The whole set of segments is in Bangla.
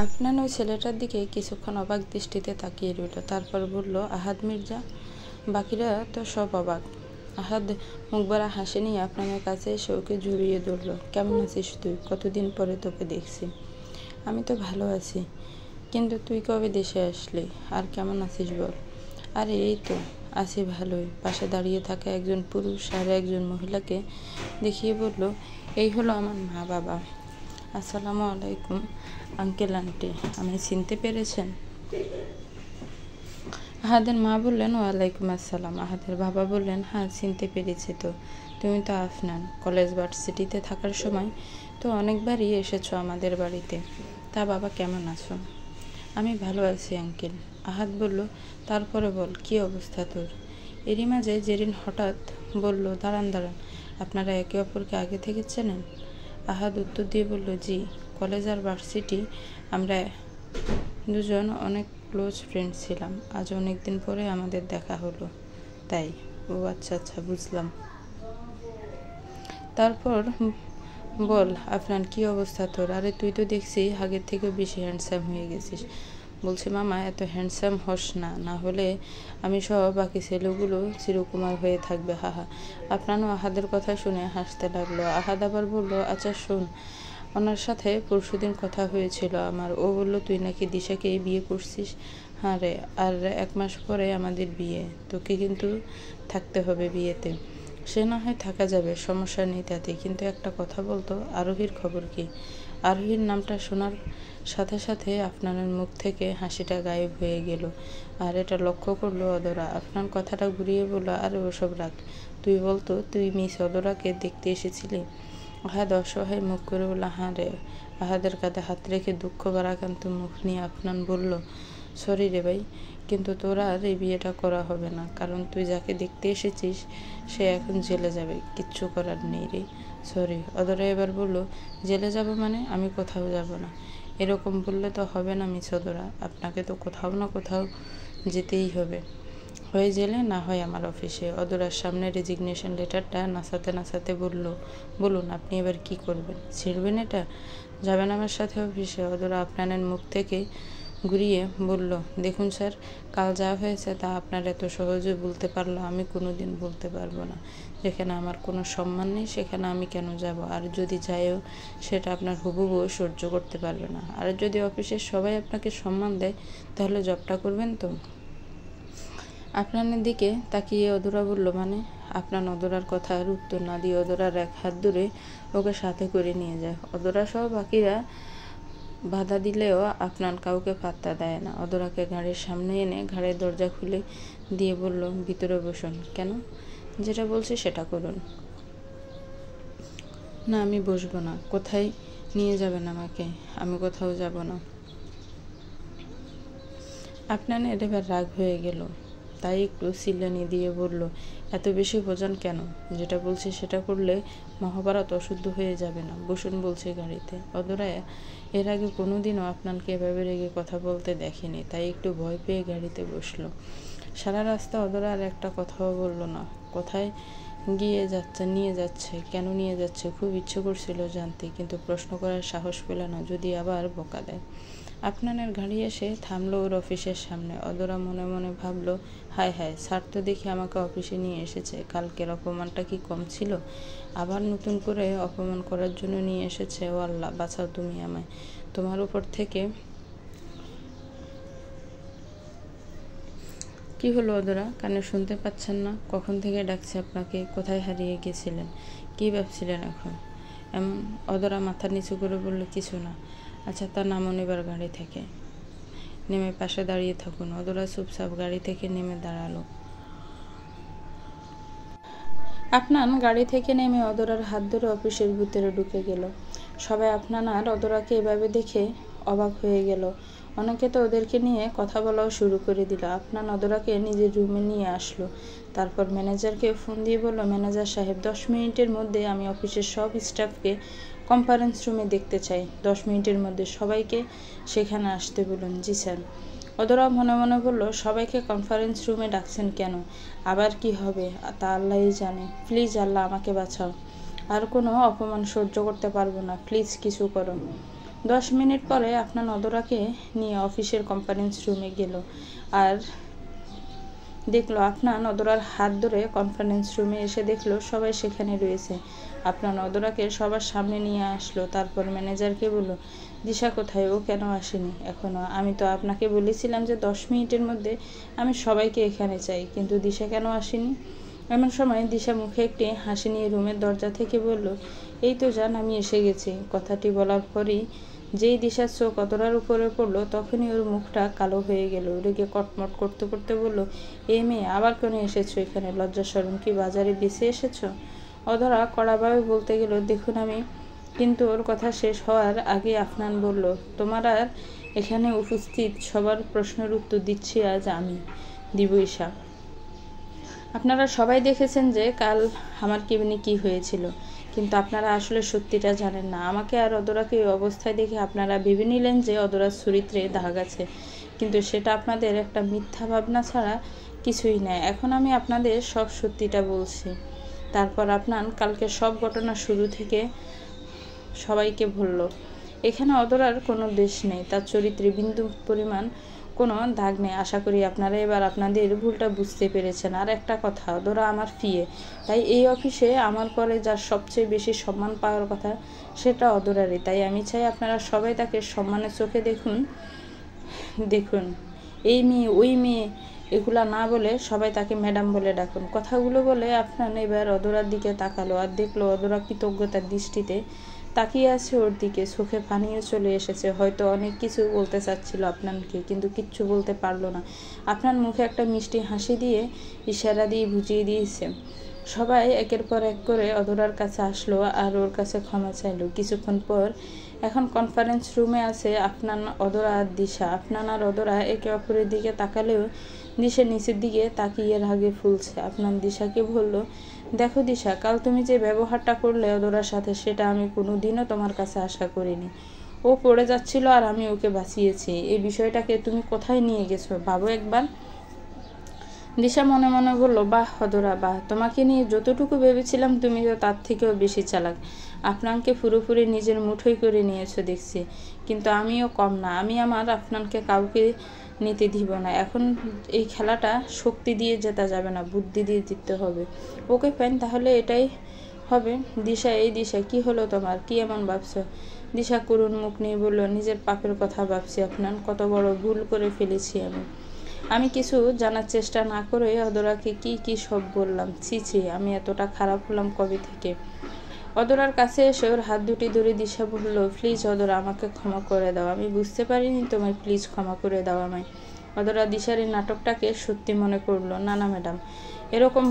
আফনান ওই ছেলেটার দিকে কিছুক্ষণ অবাক দৃষ্টিতে তাকিয়ে রইল, তারপর বলল, আহাদ মির্জা। বাকিরা তো সব অবাক। আহাদ মুখভরা হাসি নিয়ে আফনানের কাছে এসে ওকে জড়িয়ে ধরল। কেমন আছিস তুই? কতদিন পরে তোকে দেখছি। আমি তো ভালো আছি, কিন্তু তুই কবে দেশে আসলি? আর কেমন আছিস বল। আরে এই তো আছি ভালোই। পাশে দাঁড়িয়ে থাকা একজন পুরুষ আর একজন মহিলাকে দেখিয়ে বলল, এই হলো আমার মা বাবা। আসসালামু আলাইকুম আঙ্কেল আন্টি, আমায় চিনতে পেরেছেন? আহাদের মা বললেন, ওয়ালাইকুম আসসালাম। আহাদের বাবা বললেন, হ্যাঁ চিনতে পেরেছি তো। তুমি তো আফনান। কলেজ ভার্সিটিতে থাকার সময় তো অনেকবারই এসেছো আমাদের বাড়িতে। তা বাবা কেমন আছো? আমি ভালো আছি আঙ্কেল। আহাদ বলল, তারপরে বল কি অবস্থা তোর? এরই মাঝে জেরিন হঠাৎ বলল, দাঁড়ান দাঁড়ান, আপনারা একে অপরকে আগে থেকে চেনেন? আহাদ উত্তর দিয়ে বলল, জি, কলেজ আর ভার্সিটি আমরা দুজন অনেক ক্লোজ ফ্রেন্ড ছিলাম। আজ অনেক দিন পরে আমাদের দেখা হলো তাই। ও আচ্ছা আচ্ছা, বুঝলাম। তারপর বল আফনান, কি অবস্থা তোর? আরে তুই তো দেখছি আগের থেকেও বেশি হ্যান্ডসাম হয়ে গেছিস। বলছি মামা, এত হ্যান্ডসাম হস না, না হলে আমি সহ বাকি ছেলেগুলো চিরকুমার হয়ে থাকবে। হাহা। আফনানও আহাদের কথা শুনে হাসতে লাগলো। আহাদ আবার বলল, আচ্ছা শোন, ওনার সাথে পরশুদিন কথা হয়েছিল আমার। ও বলল তুই নাকি দিশাকে বিয়ে করছিস। হ্যাঁ রে, আর 1 মাস পরে আমাদের বিয়ে। তোকে কিন্তু থাকতে হবে বিয়েতে। সে না হয় থাকা যাবে, সমস্যা নেই তাতে, কিন্তু একটা কথা বলতো, আরোহীর খবর কি? আরোহীর নামটা শোনার সাথে সাথে আফনানের মুখ থেকে হাসিটা গায়েব হয়ে গেল, আর এটা লক্ষ্য করলো অদরা। আফনান কথাটা ঘুরিয়ে বলল, আরে ওসব রাখ, তুই বলতো তুই মিস অদরাকে দেখতে এসেছিলি? আহাদ অসহায় মুখ করে বলল, হ্যাঁ রে। আহাদের কাঁধে হাত রেখে দুঃখ ভারাক্রান্ত মুখ নিয়ে আফনান বলল, সরি রে ভাই, কিন্তু তোরা আর এই বিয়েটা করা হবে না, কারণ তুই যাকে দেখতে এসেছিস সে এখন জেলে যাবে। কিচ্ছু করার নেই রে, সরি। অদরা এবার বলল, জেলে যাব মানে? আমি কোথাও যাব না। এরকম বললে তো হবে না মিস অদরা, আপনাকে তো কোথাও না কোথাও যেতেই হবে, হয় জেলে না হয় আমার অফিসে। অদরার সামনে রেজিগনেশন লেটারটা নাচাতে নাচাতে বলল, বলুন আপনি এবার কি করবেন? ছিড়বেন এটা? যাবেন আমার সাথে অফিসে? অদরা আফনানের মুখ থেকে ঘুরিয়ে বলল, দেখুন স্যার, কাল যা হয়েছে তা আপনার এত সহজে বলতে পারলো আমি কোনো দিন বলতে পারবো না। যেখানে আমার কোনো সম্মান নেই সেখানে আমি কেন যাব? আর যদি যাইও সেটা আপনার হবু বউ সহ্য করতে পারবে না। আর যদি অফিসের সবাই আপনাকে সম্মান দেয় তাহলে জবটা করবেন তো? আপনার দিকে তাকিয়ে অদরা বলল, মানে? আপনার অদরার কথার উত্তর না দিয়ে অদরার এক হাত ধরে ওকে সাথে করে নিয়ে যায়। অদরা সহ বাকিরা বাধা দিলেও আপনার কাউকে পাত্তা দেয় না। অদরাকে ঘাড়ের সামনে এনে ঘাড়ের দরজা খুলে দিয়ে বলল, ভিতরে বসুন। কেন? যেটা বলছি সেটা করুন। না, আমি বসবো না। কোথায় নিয়ে যাবেন আমাকে? আমি কোথাও যাব না। আপনার এবার রাগ হয়ে গেল, তাই একটু চিল্লানি দিয়ে বলল, এত বেশি ভোজন কেন? যেটা বলছি সেটা করলে মহাভারত অশুদ্ধ হয়ে যাবে না? বসুন বলছে গাড়িতে। অদরা এর আগে কোনোদিনও আপনাকে এভাবে রেগে কথা বলতে দেখেনি, তাই একটু ভয় পেয়ে গাড়িতে বসলো। সারা রাস্তা অদরা আর একটা কথাও বলল না। কোথায় নিয়ে যাচ্ছে, কেন নিয়ে যাচ্ছে খুব ইচ্ছে করছিল জানতে, কিন্তু প্রশ্ন করার সাহস পেল না, যদি আবার বকা দেয়। আফনানের গাড়ি এসে থামলো ওর অফিসের সামনে। অদরা মনে মনে ভাবলো, হায় হায়, স্যার তো দেখি আমাকে অফিসে নিয়ে এসেছে। কালকের অপমানটা কি কম ছিল? আবার নতুন করে অপমান করার জন্য নিয়ে এসেছে। ও আল্লাহ, বাঁচাও তুমি আমায় তোমার উপর থেকে। কি হলো অদরা, কানে শুনতে পাচ্ছেন না? কখন থেকে ডাকছে আপনাকে। কোথায় হারিয়ে গেছিলেন? কি ভাবছিলেন এখন এমন? অদরা মাথা নিচু করে বলল, কিছু না। আচ্ছা তা নামুন এবার গাড়ি থেকে। নেমে পাশে দাঁড়িয়ে থাকুন। অদরা চুপচাপ গাড়ি থেকে নেমে দাঁড়ালো। আফনান গাড়ি থেকে নেমে অদরার হাত ধরে অফিসের ভিতরে ঢুকে গেল। সবাই আফনান আর অদরাকে এভাবে দেখে অবাক হয়ে গেল। অনেকে তো ওদেরকে নিয়ে কথা বলাও শুরু করে দিল। আফনান অদরাকে নিজের রুমে নিয়ে আসলো। তারপর ম্যানেজারকে ফোন দিয়ে বলল, ম্যানেজার সাহেব, 10 মিনিটের মধ্যে আমি অফিসের সব স্টাফকে কনফারেন্স রুমে দেখতে চাই। 10 মিনিটের মধ্যে সবাইকে সেখানে আসতে বলুন। জি স্যার। অদরা মনে মনে বলল, সবাইকে কনফারেন্স রুমে ডাকছেন কেন? আবার কি হবে তা আল্লাহই জানে। প্লিজ আল্লাহ আমাকে বাঁচাও, আর কোনো অপমান সহ্য করতে পারবো না, প্লিজ কিছু করো। 10 মিনিট পরে আপনার অদরাকে নিয়ে অফিসের কনফারেন্স রুমে গেল আর দেখলো আপনার অদরার হাত ধরে কনফারেন্স রুমে এসে দেখলো সবাই সেখানে রয়েছে। আপনার অদরাকে সবার সামনে নিয়ে আসলো। তারপর ম্যানেজারকে বলল, দিশা কোথায়, ও কেন আসেনি এখনো? আমি তো আপনাকে বলেছিলাম যে 10 মিনিটের মধ্যে আমি সবাইকে এখানে চাই, কিন্তু দিশা কেন আসেনি? এমন সময় দিশা মুখে একটি হাসি নিয়ে রুমের দরজা থেকে বলল, এই তো জান, আমি এসে গেছি। কথাটি বলার পরই যেই দিশার চোখ অদরার উপরে পড়লো, তখনই ওর মুখটা কালো হয়ে গেল। রেগে কটমট করতে করতে বলল, এ মেয়ে, আবার কেন এসেছো এখানে? লজ্জা শরম কি বাজারে বেঁচে এসেছো? অদরা কড়াভাবে বলতে গেল, দেখুন আমি, কিন্তু ওর কথা শেষ হওয়ার আগে আফনান বলল, তোমার আর এখানে উপস্থিত সবার প্রশ্নের উত্তর দিচ্ছি আজ আমি, দিব ঈশা। আপনারা সবাই দেখেছেন যে কাল আমার কেবিনে কি হয়েছিল, কিন্তু আপনারা আসলে সত্যিটা জানেন না। আমাকে আর অদরাকে এই অবস্থায় দেখে আপনারা ভেবে নিলেন যে অদরার চরিত্রে দাগ আছে, কিন্তু সেটা আপনাদের একটা মিথ্যা ভাবনা ছাড়া কিছুই নয়। এখন আমি আপনাদের সব সত্যিটা বলছি। তারপর আপনার কালকে সব ঘটনা শুরু থেকে সবাইকে বলল। এখানে অদরার কোনো দোষ নেই, তার চরিত্রে বিন্দু পরিমাণ কোনো দাগ নেই। আশা করি আপনারা এবার আপনাদের ভুলটা বুঝতে পেরেছেন। আর একটা কথা, অদরা আমার ফিয়ে, তাই এই অফিসে আমার পরে যার সবচেয়ে বেশি সম্মান পাওয়ার কথা সেটা অদরারই। তাই আমি চাই আপনারা সবাই তাকে সম্মানের চোখে দেখুন। এই মেয়ে, ওই মেয়ে এগুলা না বলে সবাই তাকে ম্যাডাম বলে ডাকুন। কথাগুলো বলে আপনার এবার অদরার দিকে তাকালো আর দেখলো অদরা কৃতজ্ঞতার দৃষ্টিতে তাকিয়ে আছে ওর দিকে। চোখে পানিও চলে এসেছে। হয়তো অনেক কিছু বলতে চাচ্ছিল আপনাকে, কিন্তু কিচ্ছু বলতে পারলো না। আপনার মুখে একটা মিষ্টি হাসি দিয়ে ইশারা দিয়ে বুঝিয়ে দিয়েছে। সবাই একের পর এক করে অদরার কাছে আসলো আর ওর কাছে ক্ষমা চাইলো। কিছুক্ষণ পর এখন কনফারেন্স রুমে আছে আপনার, অদরা আর দিশা। আপনার আর অদরা একে অপরের দিকে তাকালেও দিশা নিচের দিকে তাকিয়ে রাগে ফুলছে। আপনার দিশাকে বলল, দেখো দিশা, কাল তুমি যে ব্যবহারটা করলে অদরার সাথে, সেটা আমি কোনোদিনও তোমার কাছে আশা করিনি। ও পড়ে যাচ্ছিল আর আমি ওকে বাঁচিয়েছি। এই বিষয়টাকে তুমি কোথায় নিয়ে গেছো ভাবো একবার। দিশা মনে মনে বলল, বাহ অদরা, বাহ, তোমাকে নিয়ে যতটুকু ভেবেছিলাম তুমি তো তার থেকেও বেশি চালাক। আপনাকে পুরোপুরি নিজের মুঠোই করে নিয়েছো দেখছি। কিন্তু আমিও কম না। আমি আমার আপনাকে কাউকে নিতে দিব না। এখন এই খেলাটা শক্তি দিয়ে জেতা যাবে না, বুদ্ধি দিয়ে জিততে হবে। ওকে ফাইন, তাহলে এটাই হবে। দিশা, এই দিশা, কি হলো তোমার? কি এমন ভাবছো? দিশা করুণ মুখ নিয়ে বলল, নিজের পাপের কথা ভাবছি। আপনার কত বড় ভুল করে ফেলেছি আমি কিছু জানার চেষ্টা না করে অদরাকে কি সব বললাম। ছি ছি, আমি এতটা খারাপ হলাম কবে থেকে? অদরার কাছে এসে ওর হাত দুটি ধরে দিশা বলল, প্লিজ অদরা, আমাকে ক্ষমা করে দাও। আমি বুঝতে পারিনি তোমায়, প্লিজ ক্ষমা করে দাও আমায়। অদরা দিশার এই নাটকটাকে সত্যি মনে করলো। না না ম্যাডাম, এরকম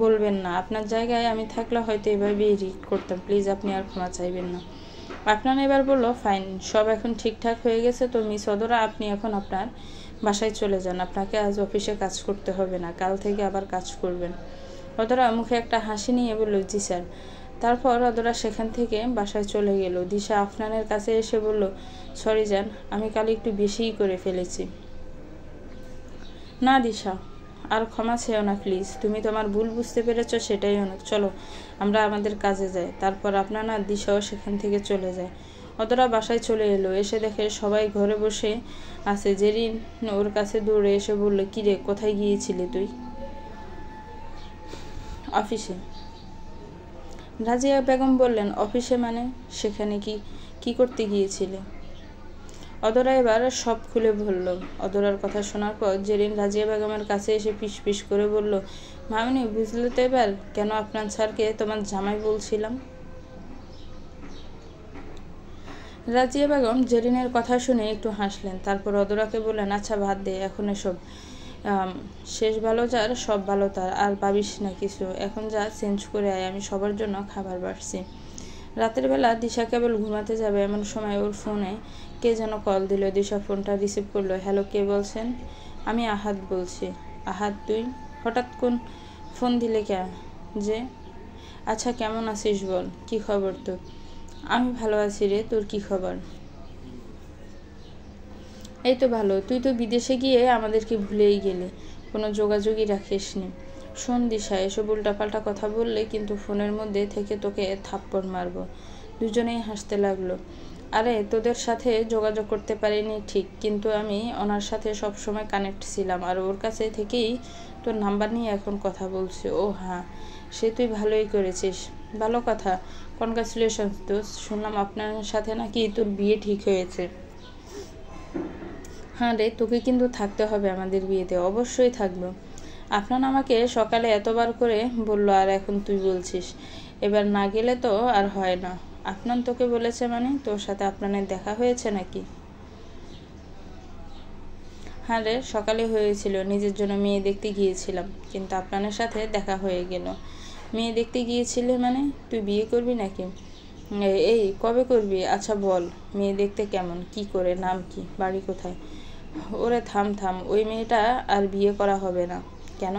বলবেন না। আপনার জায়গায় আমি থাকলে হয়তো এভাবেই রিয়েক্ট করতাম। প্লিজ আপনি আর ক্ষমা চাইবেন না। আপনার এবার বলল, ফাইন, সব এখন ঠিকঠাক হয়ে গেছে তো মিস অদরা, আপনি এখন আপনার বাসায় চলে যান। আপনাকে আজ অফিসে কাজ করতে হবে না, কাল থেকে আবার কাজ করবেন। অদরা মুখে একটা হাসি নিয়ে বলল, জি স্যার। তারপর অদরা সেখান থেকে বাসায় চলে গেল। দিশা আফনানের কাছে এসে বলল, সরি জান, আমি কাল একটু বেশিই করে ফেলেছি। না দিশা, আর ক্ষমা চেও না প্লিজ। তুমি তোমার ভুল বুঝতে পেরেছো, সেটাই অনেক। চলো আমরা আমাদের কাজে যাই। তারপর আপনার আর দিশাও সেখান থেকে চলে যায়। অদরা বাসায় চলে এলো। এসে দেখে সবাই ঘরে বসে আছে। জেরিন ওর কাছে দৌড়ে এসে বলল, কিরে, কোথায় গিয়েছিলি তুই? অফিসে। রাজিয়া বেগম বললেন, অফিসে মানে? সেখানে কি করতে গিয়েছিলে? অদরা এবার সব খুলে বলল। অদরার কথা শোনার পর জেরিন রাজিয়া বেগমের কাছে এসে পিস করে বলল, মামনি, বুঝলে তো এবার কেন আপনার স্যারকে তোমার জামাই বলছিলাম? রাজিয়া বেগম জেরিনের কথা শুনে একটু হাসলেন। তারপর অদরাকে বললেন, আচ্ছা বাদ দে এখন এসব। শেষ ভালো যার সব ভালো তার, আর ভাবিস না কিছু। এখন যা, চেঞ্জ করে আয়, আমি সবার জন্য খাবার বাড়ছি। রাতের বেলা দিশা কেবল ঘুমাতে যাবে এমন সময় ওর ফোনে কে যেন কল দিল। দিশা ফোনটা রিসিভ করলো। হ্যালো, কে বলছেন? আমি আহাদ বলছি। আহাদ, তুই হঠাৎ কোন ফোন দিলে কে যে? আচ্ছা, কেমন আছিস বল, কি খবর তোর? আমি ভালো আছি রে, তোর কি খবর? এই তো ভালো। তুই তো বিদেশে গিয়ে আমাদেরকে ভুলেই গেলি, কোনো যোগাযোগই রাখিসনি। শোন দিশা, এসব উল্টাপাল্টা কথা বললে কিন্তু ফোনের মধ্যে থেকে তোকে থাপ্পড় মারবো। দুজনেই হাসতে লাগলো। আরে তোদের সাথে যোগাযোগ করতে পারিনি ঠিক, কিন্তু আমি ওনার সাথে সবসময় কানেক্ট ছিলাম, আর ওর কাছে থেকেই তোর নাম্বার নিয়ে এখন কথা বলছি। ও হ্যাঁ, সে তুই ভালোই করেছিস, ভালো কথা। কনগ্রাচুলেশনস দোস্ত, শুনলাম আপনার সাথে নাকি তোর বিয়ে ঠিক হয়েছে। হ্যাঁ রে, তোকে কিন্তু থাকতে হবে আমাদের বিয়েতে। অবশ্যই থাকবো। আপনার আমাকে সকালে এতবার করে বললো, আর এখন তুই বলছিস। এবার না গেলে তো আর হয় না। আপনার তোকে বলেছে মানে? তোর সাথে আপনার দেখা হয়েছে নাকি? হ্যাঁ রে, সকালে হয়েছিল। নিজের জন্য মেয়ে দেখতে গিয়েছিলাম, কিন্তু আপনার সাথে দেখা হয়ে গেল। মেয়ে দেখতে গিয়েছিলে মানে? তুই বিয়ে করবি নাকি? এই কবে করবি? আচ্ছা বল, মেয়ে দেখতে কেমন, কি করে, নাম কি, বাড়ি কোথায়? ওরে থাম থাম, ওই মেয়েটা আর বিয়ে করা হবে না। কেন?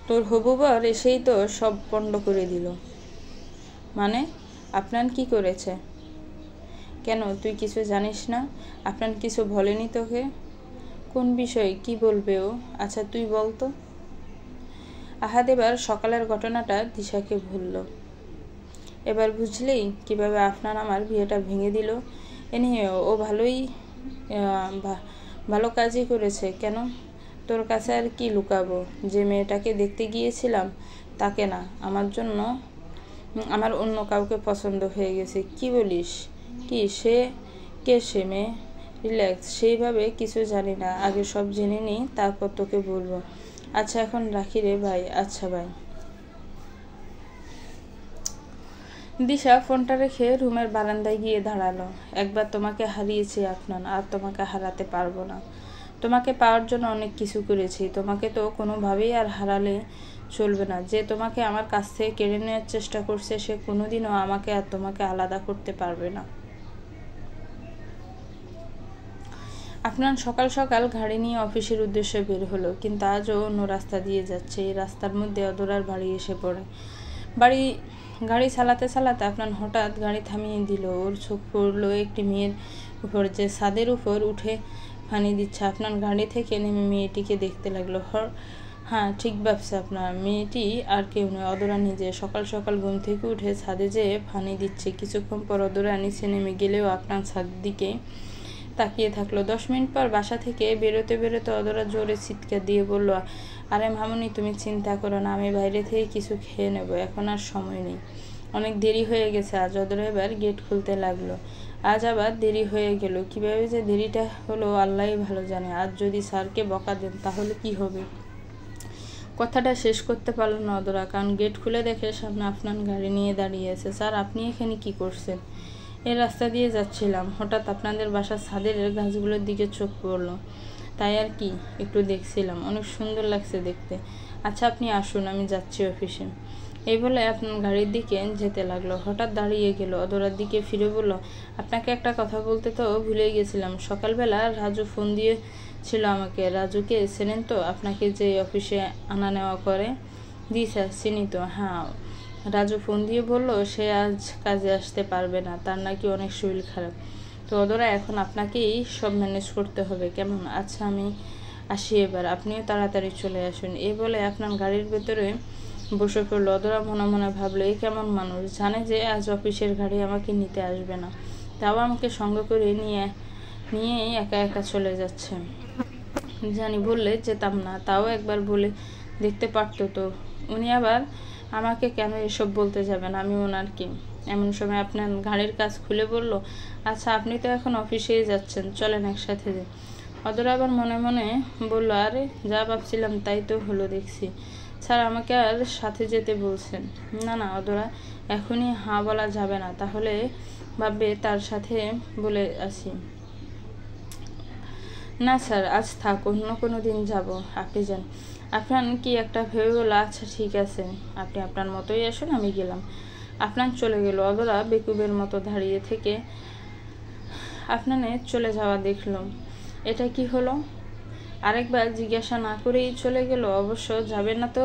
তোর হবু বর এসেই তো সব পণ্ড করে দিল। মানে? আপনার কি করেছে? কেন, তুই কিছু জানিস না? আপনার কিছু বলেনি তোকে? কোন বিষয়, কি বলবে ও? আচ্ছা তুই বল তো। আহাদ এবার সকালের ঘটনাটা দিশাকে বলল। এবার বুঝলি কিভাবে আপনার আমার বিয়েটা ভেঙে দিল? এ নিয়ে ও ভালো কাজই করেছে। কেন? তোর কাছে আর কি লুকাবো? যে মেয়েটাকে দেখতে গিয়েছিলাম তাকে না, আমার অন্য কাউকে পছন্দ হয়ে গেছে। কি বলিস? কি সে? কে সে মেয়ে? রিল্যাক্স, সেইভাবে কিছু জানি না, আগে সব জেনে নিই, তারপর তোকে বলবো। আচ্ছা এখন রাখি রে ভাই। আচ্ছা ভাই। দিশা ফোনটা রেখে রুমের বারান্দায় গিয়ে দাঁড়ালো। একবার তোমাকে হারিয়েছি আপনার, আর তোমাকে হারাতে পারবো না। তোমাকে পাওয়ার জন্য অনেক কিছু করেছি, তোমাকে তো কোনোভাবেই আর হারালে চলবে না। যে তোমাকে আমার কাছ থেকে কেড়ে নেওয়ার চেষ্টা করছে, সে কোনোদিনও আমাকে আর তোমাকে আলাদা করতে পারবে না। আপনার সকাল সকাল গাড়ি নিয়ে অফিসের উদ্দেশ্যে বের হলো, কিন্তু আজও অন্য রাস্তা দিয়ে যাচ্ছে। এই রাস্তার মধ্যে অদরার বাড়ি এসে পড়ে। গাড়ি চালাতে চালাতে আপনার হঠাৎ গাড়ি থামিয়ে দিল। ওর চোখ পড়লো একটি মেয়ের উপর, যে ছাদের উপর উঠে পানি দিচ্ছে। আপনার গাড়ি থেকে নেমে মেয়েটিকে দেখতে লাগলো। হ্যাঁ ঠিক ভাবছে আপনার, মেয়েটি আর কেউ নয়, অদরা নিজে। সকাল সকাল ঘুম থেকে উঠে ছাদে যেয়ে পানি দিচ্ছে। কিছুক্ষণ পর অদরা নিচে নেমে গেলেও আপনার ছাদের দিকে তাকিয়ে থাকলো। 10 মিনিট পর বাসা থেকে বেরোতে বেরোতে অদরা জোরে চিৎকার দিয়ে বলল, আরে মামুনি, তুমি চিন্তা করো না, আমি বাইরে থেকে কিছু খেয়ে নেব, এখন আর সময় নেই, অনেক দেরি হয়ে গেছে আজ। অদরা এবার গেট খুলতে লাগলো। আজ আবার দেরি হয়ে গেল। কিভাবে যে দেরিটা হলো আল্লাহই ভালো জানে। আজ যদি স্যারকে বকা দেন তাহলে কি হবে? কথাটা শেষ করতে পারল না অদরা, কারণ গেট খুলে দেখে সামনে আপনার গাড়ি নিয়ে দাঁড়িয়ে আছে। স্যার, আপনি এখানে কি করছেন? এই রাস্তা দিয়ে যাচ্ছিলাম, হঠাৎ আপনাদের বাসার ছাদের গাছগুলোর দিকে চোখ পড়লো, তাই আর কি একটু দেখছিলাম, অনেক সুন্দর লাগছে দেখতে। আচ্ছা আপনি আসুন, আমি যাচ্ছি অফিসে। এই বলে আপনার গাড়ির দিকে যেতে লাগলো। হঠাৎ দাঁড়িয়ে গেল, অদরার দিকে ফিরে বলল, আপনাকে একটা কথা বলতে তো ভুলে গেছিলাম। সকালবেলা রাজু ফোন দিয়েছিল আমাকে। রাজুকে চেনেন তো, আপনাকে যে অফিসে আনা নেওয়া করে? জি স্যার, চিনি তো। হ্যাঁ, রাজু ফোন দিয়ে বলল সে আজ কাজে আসতে পারবে না, তার নাকি অনেক শরীর খারাপ। তো অদরা, এখন আপনাকেই সব ম্যানেজ করতে হবে, কেমন? আচ্ছা আমি আসি এবার, আপনিও তাড়াতাড়ি চলে আসুন। এই বলে আপনার গাড়ির ভেতরে বসে পড়লো। অদরা মনে মনে ভাবলো, এই কেমন মানুষ, জানে যে আজ অফিসের গাড়ি আমাকে নিতে আসবে না, তাও আমাকে সঙ্গে করে নিয়েই একা একা চলে যাচ্ছে। জানি বললে যেতাম না, তাও একবার বলে দেখতে পারতো তো। উনি আবার আমাকে কেন এসব বলতে যাবেন? আমি ওনার কি? এমন সময় আপনার গাড়ির কাজ খুলে বলল, আচ্ছা আপনি তো এখন অফিসেই যাচ্ছেন, চলেন একসাথে যাই। অদরা আবার মনে মনে বলল, আরে যা ভাবছিলাম তাই তো হলো দেখছি। স্যার আমাকে আর সাথে যেতে বলছেন? না না অদরা, এখনই হাঁ বলা যাবে না, তাহলে ভাববে তার সাথে বলে আসি। না স্যার, আজ থাক, অন্য কোনো দিন যাব, আপনি যান। আপনার কি একটা ভেবে বলো, আচ্ছা ঠিক আছে, আপনি আপনার মতোই আসুন, আমি গেলাম। আপনার চলে গেল। অদরা বেকুবের মতো দাঁড়িয়ে থেকে আপনানে চলে যাওয়া দেখলাম। এটা কি হলো? আরেকবার জিজ্ঞাসা না করেই চলে গেল। অবশ্য যাবে না তো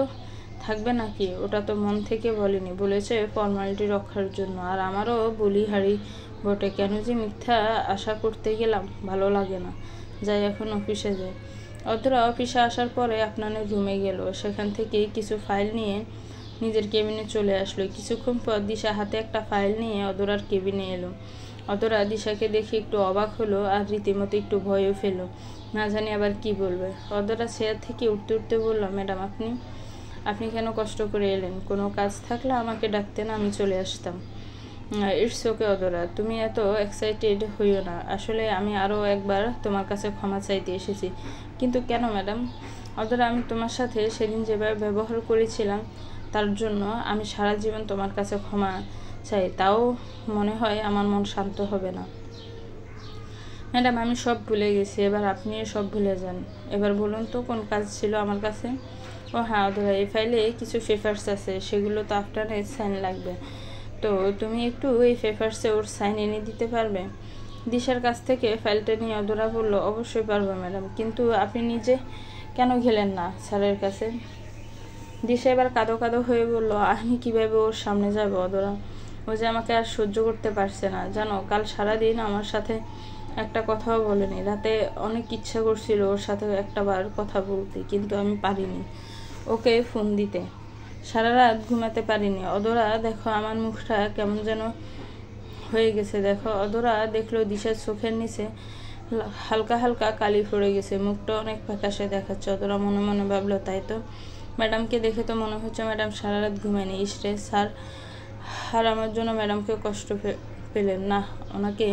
থাকবে নাকি? ওটা তো মন থেকে বলেনি, বলেছে ফর্মালিটি রক্ষার জন্য। আর আমারও বলিহারি বটে, কেন যে মিথ্যা আশা করতে গেলাম, ভালো লাগে না। যাই, এখন অফিসে যাই। অদরা অফিসে আসার পরে আপনার রুমে গেল। সেখান থেকে কিছু ফাইল নিয়ে নিজের কেবিনে চলে আসলো। কিছুক্ষণ পর দিশা হাতে একটা ফাইল নিয়ে অদরার কেবিনে এলো। অদরা দিশাকে দেখে একটু অবাক হলো আর রীতিমতো একটু ভয়ও ফেলো, না জানি আবার কি বলবে। অদরা চেয়ার থেকে উঠতে উঠতে বলল, ম্যাডাম আপনি কেন কষ্ট করে এলেন? কোনো কাজ থাকলে আমাকে ডাকতেন, আমি চলে আসতাম। ইটস ওকে অদরা, তুমি এত এক্সাইটেড হইও না। আসলে আমি আরও একবার তোমার কাছে ক্ষমা চাইতে এসেছি। কিন্তু কেন ম্যাডাম? অদরা, আমি তোমার সাথে সেদিন যেভাবে ব্যবহার করেছিলাম তার জন্য আমি সারা জীবন তোমার কাছে ক্ষমা চাই, তাও মনে হয় আমার মন শান্ত হবে না। ম্যাডাম, আমি সব ভুলে গেছি, এবার আপনিও সব ভুলে যান। এবার বলুন তো কোন কাজ ছিল আমার কাছে? ও হ্যাঁ অধরা, এই ফাইলে কিছু পেপারস আছে, সেগুলো তো আপনার সাইন লাগবে। তো তুমি একটু এই পেপারসে ওর সাইন এনে দিতে পারবে? দিশার কাছ থেকে ফাইলটা নিয়ে অধরা বলল, অবশ্যই পারবো ম্যাডাম, কিন্তু আপনি নিজে কেন গেলেন না স্যারের কাছে? দিশা এবার কাঁদো কাঁদো হয়ে বলল, আমি কিভাবে ওর সামনে যাবো অধরা? ও যে আমাকে আর সহ্য করতে পারছে না জানো। কাল সারাদিন আমার সাথে একটা কথাও বলেনি। রাতে অনেক ইচ্ছা করছিল ওর সাথে একটা বার কথা বলতে, কিন্তু আমি পারিনি ওকে ফোন দিতে। সারা রাত ঘুমাতে পারিনি। অধরা দেখো আমার মুখটা কেমন যেন হয়ে গেছে। দেখো অধরা দেখলো দিশার চোখের নিচে হালকা হালকা কালি পড়ে গেছে, মুখটা অনেক ফ্যাকাশে দেখাচ্ছে। অধরা মনে মনে ভাবলো, তাই তো, ম্যাডামকে দেখে তো মনে হচ্ছে ম্যাডাম সারা রাত ঘুমায়নি। ইসরে স্যার আর আমার জন্য ম্যাডামকে কষ্ট পেলেন না, ওনাকে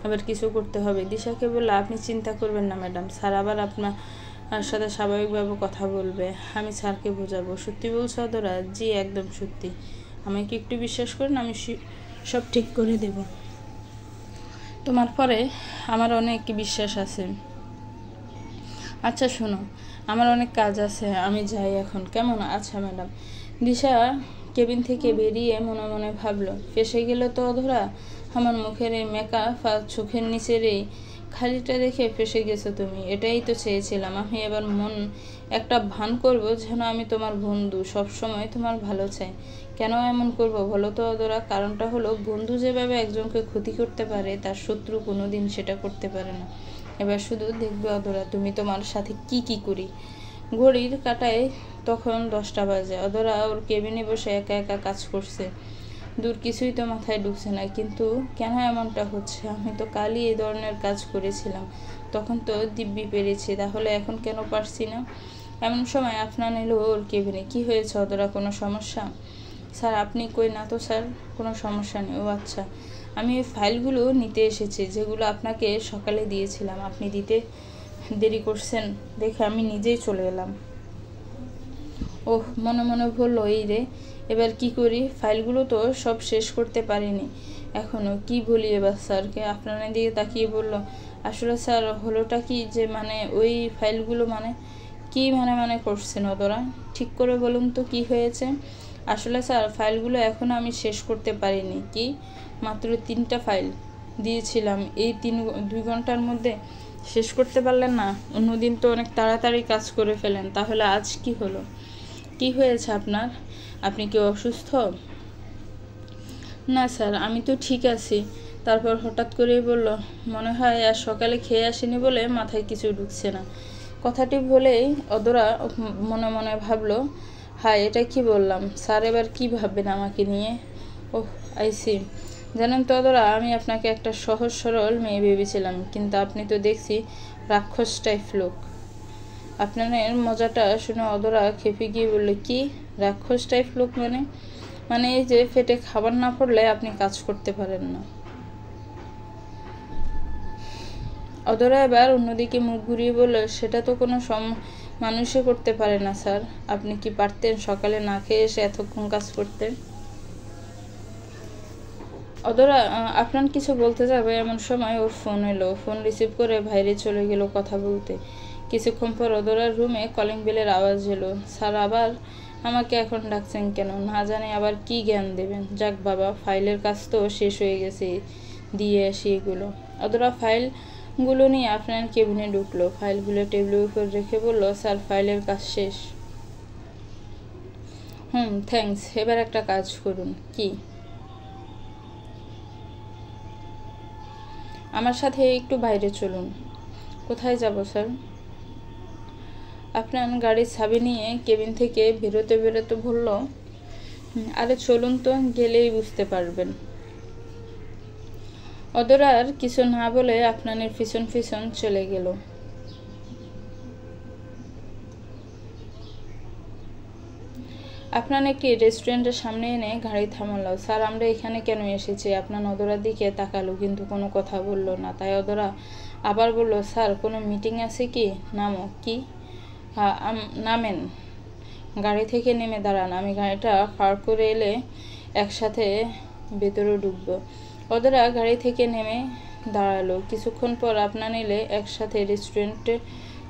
আবার কিছু করতে হবে। দিশাকে বললো, আপনি চিন্তা করবেন না ম্যাডাম, স্যার আবার আপনার সাথে স্বাভাবিকভাবে কথা বলবে, আমি স্যারকে বোঝাবো। সত্যি বলছো অধরা? জি একদম সত্যি, আমাকে একটু বিশ্বাস করুন, আমি সব ঠিক করে দেব। তোমার পরে আমার অনেক বিশ্বাস আছে। আচ্ছা শোনো, আমার অনেক কাজ আছে, আমি যাই এখন, কেমন? আচ্ছা ম্যাডাম। দিশা কেবিন থেকে বেরিয়ে মনে মনে ভাবলো, ফেসে গেল তো অধরা, আমার মুখের এই মেকআপ আর চোখের নিচের এই খালিটা দেখে ফেসে গেছো তুমি। এটাই তো চেয়েছিলাম। আমি এবার একটা ভান করব যেন আমি তোমার বন্ধু, সবসময় তোমার ভালো চাই। কেন এমন করব বলো তো অধরা? কারণটা হলো, বন্ধু যেভাবে একজনকে ক্ষতি করতে পারে, তার শত্রু কোনোদিন সেটা করতে পারে না। এবার শুধু দেখবে অধরা, তুমি তোমার সাথে কি করি। ঘড়ির কাঁটায় তখন 10টা বাজে। অধরা ওর কেবিনে বসে একা একা কাজ করছে। দূর কিছুই তো মাথায় ঢুকছে না, কিন্তু কেন এমনটা হচ্ছে? আমি তো কালই এই ধরনের কাজ করেছিলাম, তখন তো দিব্যি পেরেছি, তাহলে এখন কেন পারছি না? এমন সময় আফনান এলো ওর কেবিনে। কি হয়েছে অধরা, কোনো সমস্যা? স্যার আপনি কই? না তো স্যার, কোনো সমস্যা নেই। ও আচ্ছা, আমি ওই ফাইলগুলো নিতে এসেছি যেগুলো আপনাকে সকালে দিয়েছিলাম, আপনি দিতে দেরি করছেন দেখে আমি নিজেই চলে এলাম। ওহ, মনে মনে বললো, এই রে, এবার কি করি? ফাইলগুলো তো সব শেষ করতে পারিনি এখনো, কি বলি এবার স্যারকে? আপনার দিকে তাকিয়ে বলল, আসলে স্যার হলোটা কি যে ওই ফাইলগুলো কি করছেন অধরা? ঠিক করে বলুন তো কি হয়েছে? আসলে স্যার ফাইলগুলো এখনো আমি শেষ করতে পারিনি। কি, মাত্র 3টা ফাইল দিয়েছিলাম, এই 2 ঘন্টার মধ্যে শেষ করতে পারলেন না? অন্যদিন তো অনেক তাড়াতাড়ি কাজ করে ফেলেন, তাহলে আজ কি হলো? কি হয়েছে আপনার? আপনি কি অসুস্থ? না স্যার, আমি তো ঠিক আছি। তারপর হঠাৎ করেই বলল, মনে হয় আর সকালে খেয়ে আসেনি বলে মাথায় কিছু ঢুকছে না। কথাটি বলেই অধরা মনে মনে ভাবলো, হায় এটা কি বললাম, স্যার এবার কি ভাববেন আমাকে নিয়ে? ওহ আইসি। জানেন তো অধরা, আমি আপনাকে একটা সহজ সরল মেয়ে ভেবেছিলাম, কিন্তু আপনি তো দেখছি রাক্ষস টাইপ লোক। আপনার মজাটা শুনে অধরা খেপে গিয়ে বলল, কি রাক্ষস টাইপ লোক? এই যে পেটে খাবার না পড়লে আপনি কাজ করতে পারেন না। অধরা এবার অন্যদিকে মুখ ঘুরিয়ে বলল, সেটা তো কোনো মানুষই করতে পারে না স্যার। আপনি কি পারতেন সকালে না খেয়ে এসে এতক্ষণ কাজ করতে? অধরা আপনার কিছু বলতে যাবে এমন সময় ওর ফোন এলো। ফোন রিসিভ করে বাইরে চলে গেল কথা বলতে। কিছুক্ষণ পর অধরার রুমে কলিং বেলের আওয়াজ এলো। স্যার আবার আমাকে এখন ডাকছেন কেন? না জানি আবার কি জ্ঞান দেবেন। যাক বাবা, ফাইলের কাজ তো শেষ হয়ে গেছে, দিয়ে আসি এগুলো। অধরা ফাইলগুলো নিয়ে আপনার কেবিনে ঢুকলো। ফাইলগুলো টেবিলের উপর রেখে বলল, স্যার ফাইলের কাজ শেষ। থ্যাঙ্কস। এবার একটা কাজ করুন। কি? আমার সাথে একটু বাইরে চলুন। কোথায় যাব স্যার? আপনার গাড়ির চাবি নিয়ে কেবিন থেকে বেরোতে বলল, আরে চলুন তো, গেলেই বুঝতে পারবেন। অদরা আর কিছু না বলে আফনানের পিছন পিছন চলে গেল। আফনান একটি রেস্টুরেন্টের সামনে এনে গাড়ি থামালো। স্যার, আমরা এখানে কেন এসেছি? আফনান অদরার দিকে তাকালো, কিন্তু কোনো কথা বলল না। তাই অদরা আবার বলল, স্যার, কোনো মিটিং আছে কি? নামো। কি? নামেন। গাড়ি থেকে নেমে দাঁড়ান। আমি গাড়িটা পার্ক করে এলে একসাথে ভেতরে ঢুকবো। অদরা গাড়ি থেকে নেমে দাঁড়ালো। কিছুক্ষণ পর আফনান এলে একসাথে রেস্টুরেন্টে